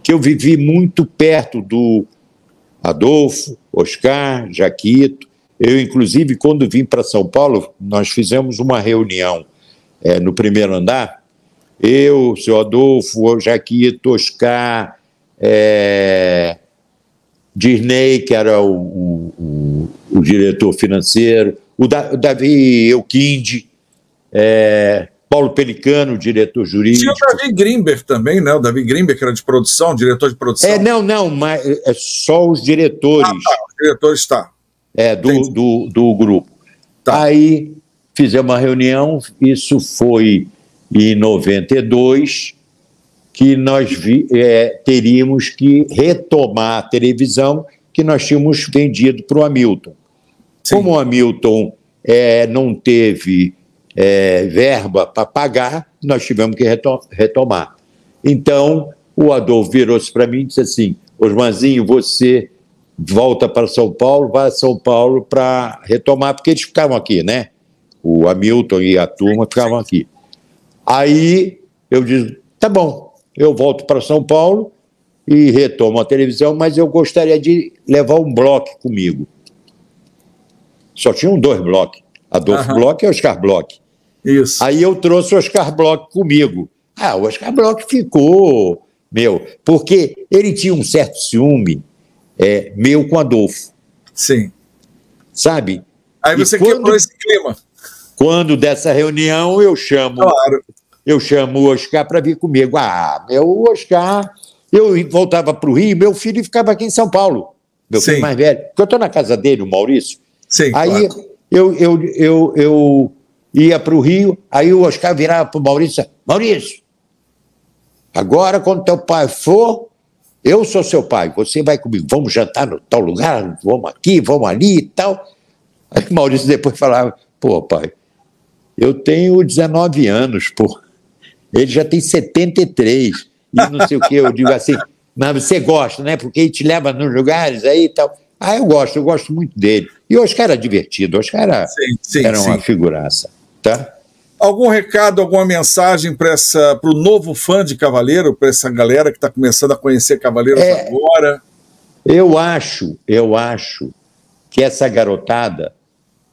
[SPEAKER 2] Que eu vivi muito perto do Adolfo, Oscar, Jaquito. Eu, inclusive, quando vim para São Paulo, nós fizemos uma reunião no primeiro andar, eu, o seu Adolfo, o Jaquito, Oscar, Dirney, que era o diretor financeiro, o Davi Elquinde, Paulo Pelicano, o diretor jurídico.
[SPEAKER 1] Tinha o Davi Grimberg também, né? O Davi Grimberg, que era de produção, diretor de produção.
[SPEAKER 2] Não, mas só os diretores.
[SPEAKER 1] Os diretores, tá.
[SPEAKER 2] Do grupo. Tá. Aí fizemos uma reunião, isso foi em 92, que nós teríamos que retomar a televisão que nós tínhamos vendido para o Hamilton. Sim. Como o Hamilton não teve verba para pagar, nós tivemos que retomar. Então, o Adolfo virou-se para mim e disse assim, Osmarzinho, você volta para São Paulo, vai a São Paulo para retomar, porque eles ficavam aqui, né? O Hamilton e a turma ficavam aqui. Aí eu disse, tá bom, eu volto para São Paulo e retomo a televisão, mas eu gostaria de levar um bloco comigo. Só tinham 2 blocos, Adolfo Bloch e Oscar Bloch.
[SPEAKER 1] Isso.
[SPEAKER 2] Aí eu trouxe o Oscar Bloch comigo. O Oscar Bloch ficou porque ele tinha um certo ciúme meu com Adolfo.
[SPEAKER 1] Sim.
[SPEAKER 2] Sabe?
[SPEAKER 1] Aí você quebrou esse clima.
[SPEAKER 2] Quando dessa reunião eu chamo o Oscar para vir comigo. Meu Oscar, eu voltava para o Rio, meu filho ficava aqui em São Paulo. Meu filho mais velho. Porque eu estou na casa dele, o Maurício.
[SPEAKER 1] Sim,
[SPEAKER 2] aí eu ia para o Rio, aí o Oscar virava para o Maurício e disse, Maurício, agora quando teu pai for, eu sou seu pai, você vai comigo, vamos jantar no tal lugar, vamos aqui, vamos ali e tal. Aí o Maurício depois falava, pô, pai, eu tenho 19 anos, pô, ele já tem 73, e não sei o que, eu digo assim, mas você gosta, né, porque ele te leva nos lugares aí e tal. Eu gosto muito dele. E o Oscar era divertido, o Oscar era uma figuraça, tá?
[SPEAKER 1] Algum recado, alguma mensagem para o novo fã de Cavaleiros, para essa galera que está começando a conhecer Cavaleiros agora?
[SPEAKER 2] Eu acho que essa garotada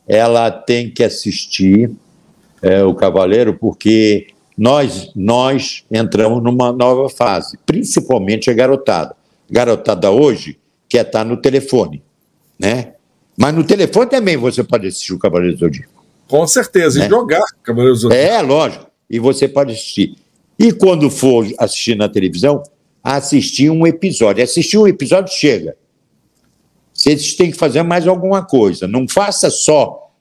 [SPEAKER 2] ela tem que assistir o Cavaleiro, porque nós entramos numa nova fase, principalmente a garotada. Garotada hoje quer estar no telefone, né? Mas no telefone também você pode assistir o Cavaleiro do Zodíaco.
[SPEAKER 1] Com certeza, né? E jogar Cavaleiro do Zodíaco.
[SPEAKER 2] Lógico, e você pode assistir. E quando for assistir na televisão, assistir um episódio. Assistir um episódio chega. Vocês têm que fazer mais alguma coisa. Não faça só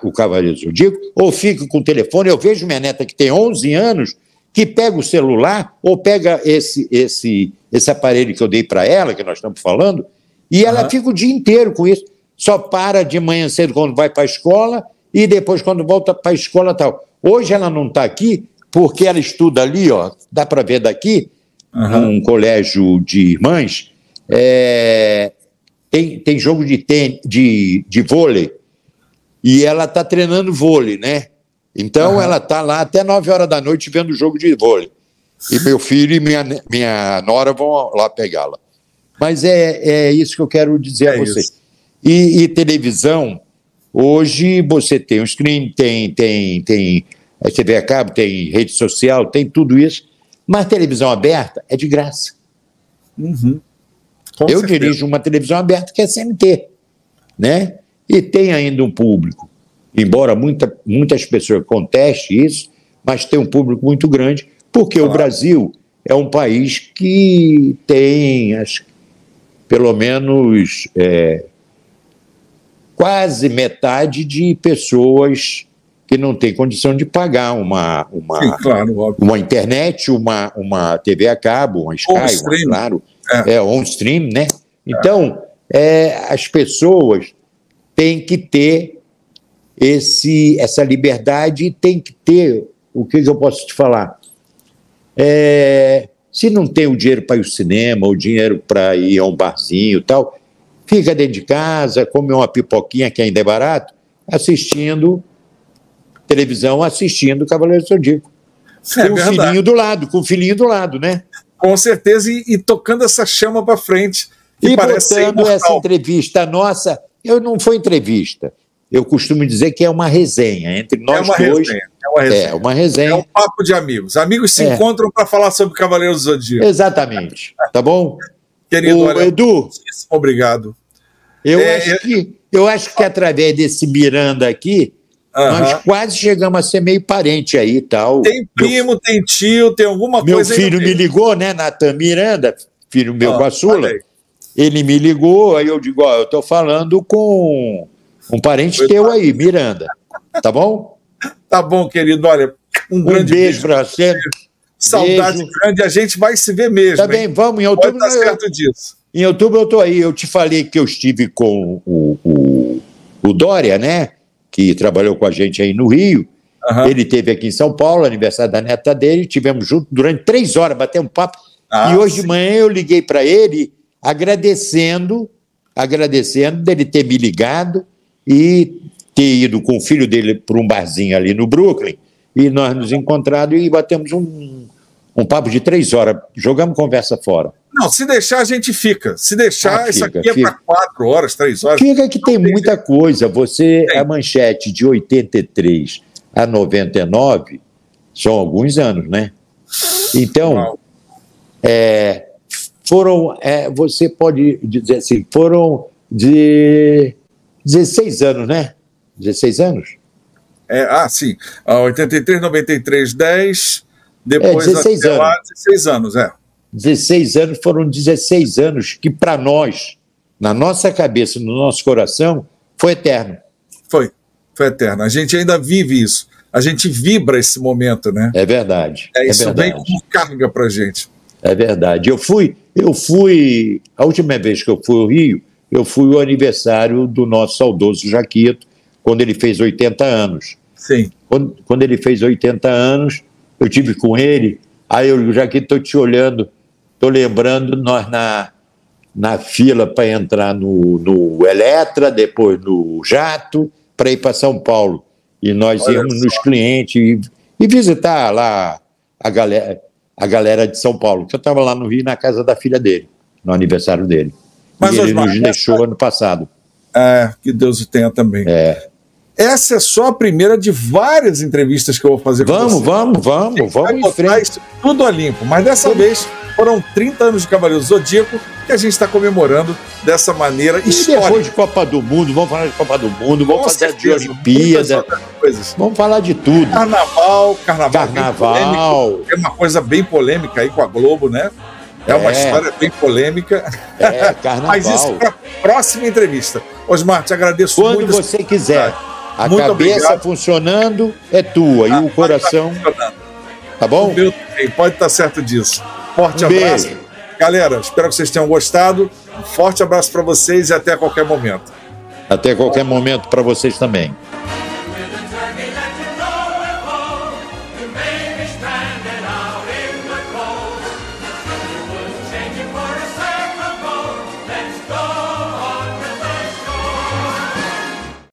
[SPEAKER 2] o Cavaleiro do Zodíaco, ou fique com o telefone. Eu vejo minha neta que tem 11 anos, que pega o celular, ou pega esse aparelho que eu dei para ela, que nós estamos falando, e ela fica o dia inteiro com isso. Só para de manhã cedo quando vai para a escola, e depois quando volta para a escola e tal. Hoje ela não está aqui, porque ela estuda ali, ó, dá para ver daqui, num colégio de irmãs, tem jogo de vôlei, e ela está treinando vôlei, né? Então ela está lá até 9 horas da noite vendo o jogo de vôlei. E meu filho e minha nora vão lá pegá-la. Mas é isso que eu quero dizer a vocês. E televisão, hoje você tem o stream, tem TV a cabo, tem rede social, tem tudo isso, mas televisão aberta é de graça. Eu dirijo uma televisão aberta que é CNT, né? E tem ainda um público, embora muitas pessoas contestem isso, mas tem um público muito grande, porque o Brasil é um país que tem, pelo menos, quase metade de pessoas que não tem condição de pagar uma
[SPEAKER 1] Sim, claro, óbvio.
[SPEAKER 2] uma internet, uma TV a cabo, uma Sky,
[SPEAKER 1] stream.
[SPEAKER 2] claro, on-stream, né? Então, as pessoas têm que ter essa liberdade e tem que ter, o que eu posso te falar? Se não tem o dinheiro para ir ao cinema, o dinheiro para ir a um barzinho e tal, fica dentro de casa, come uma pipoquinha que ainda é barato, assistindo televisão, assistindo Cavaleiro do Zodíaco. Com o filhinho do lado, né?
[SPEAKER 1] Com certeza, e tocando essa chama para frente.
[SPEAKER 2] E botando essa entrevista nossa, não foi entrevista, eu costumo dizer que é uma resenha entre nós dois. É uma resenha.
[SPEAKER 1] É um papo de amigos. Amigos se encontram para falar sobre Cavaleiro do Zodíaco.
[SPEAKER 2] Exatamente. Tá bom?
[SPEAKER 1] Querido, olha,
[SPEAKER 2] Edu,
[SPEAKER 1] obrigado.
[SPEAKER 2] Eu acho que através desse Miranda aqui, nós quase chegamos a ser meio parente aí e tal.
[SPEAKER 1] Tem primo, tem tio, tem alguma coisa.
[SPEAKER 2] Meu filho me ligou, né, Natan Miranda, filho meu caçula. Ele me ligou, aí eu digo, eu tô falando com um parente teu aí, Miranda. Tá bom?
[SPEAKER 1] Tá bom, querido. Olha, um grande
[SPEAKER 2] beijo para você.
[SPEAKER 1] Saudade grande, a gente vai se ver mesmo.
[SPEAKER 2] Tá bem, vamos, em outubro.
[SPEAKER 1] Pode estar certo disso.
[SPEAKER 2] Em outubro eu tô aí. Eu te falei que eu estive com o Dória, né? Que trabalhou com a gente aí no Rio. Ele esteve aqui em São Paulo, aniversário da neta dele. Tivemos juntos durante 3 horas, batemos um papo. E hoje de manhã eu liguei para ele agradecendo dele ter me ligado e ter ido com o filho dele para um barzinho ali no Brooklyn, e nós nos encontramos e batemos um papo de 3 horas, jogamos conversa fora.
[SPEAKER 1] Não, se deixar a gente fica, se deixar isso aqui é para 4 horas, 3 horas.
[SPEAKER 2] Fica que tem muita coisa, a manchete de 83 a 99, são alguns anos, né? Então, você pode dizer assim, foram de 16 anos, né? 16 anos?
[SPEAKER 1] Sim. 83, 93, 10, depois
[SPEAKER 2] 16 anos.
[SPEAKER 1] Lá, 16 anos,
[SPEAKER 2] 16 anos, foram 16 anos que para nós, na nossa cabeça, no nosso coração, foi eterno.
[SPEAKER 1] Foi eterno. A gente ainda vive isso. A gente vibra esse momento, né?
[SPEAKER 2] É verdade.
[SPEAKER 1] Isso vem como carga pra gente.
[SPEAKER 2] É verdade. Eu fui, a última vez que eu fui ao Rio, eu fui o aniversário do nosso saudoso Jaquito, quando ele fez 80 anos.
[SPEAKER 1] Sim.
[SPEAKER 2] Quando ele fez 80 anos, eu tive com ele, aí eu, Jaquito, estou te olhando, estou lembrando nós na fila para entrar no Eletra, depois no Jato, para ir para São Paulo. E nós íamos nos clientes e visitar lá a galera de São Paulo, que eu estava lá no Rio, na casa da filha dele, no aniversário dele. Mas ele nos deixou ano passado.
[SPEAKER 1] Que Deus o tenha também. Essa é só a primeira de várias entrevistas que eu vou fazer com você. Vamos
[SPEAKER 2] em frente.
[SPEAKER 1] Isso tudo a limpo. Mas dessa vez foram 30 anos de Cavaleiro do Zodíaco que a gente está comemorando dessa maneira histórica.
[SPEAKER 2] E depois de Copa do Mundo, vamos falar de Copa do Mundo, vamos fazer de Olimpíada, vamos falar de tudo.
[SPEAKER 1] Carnaval.
[SPEAKER 2] É
[SPEAKER 1] uma coisa bem polêmica aí com a Globo, né? É uma história bem polêmica.
[SPEAKER 2] Carnaval.
[SPEAKER 1] Mas isso para a próxima entrevista. Osmar, te agradeço muito.
[SPEAKER 2] Quando você quiser. A
[SPEAKER 1] muito
[SPEAKER 2] cabeça
[SPEAKER 1] obrigado.
[SPEAKER 2] Funcionando é tua, e o coração... Tá bom?
[SPEAKER 1] O meu também, pode estar certo disso. Forte abraço.
[SPEAKER 2] Beijo.
[SPEAKER 1] Galera, espero que vocês tenham gostado. Um forte abraço para vocês e até qualquer momento.
[SPEAKER 2] Até qualquer momento para vocês também.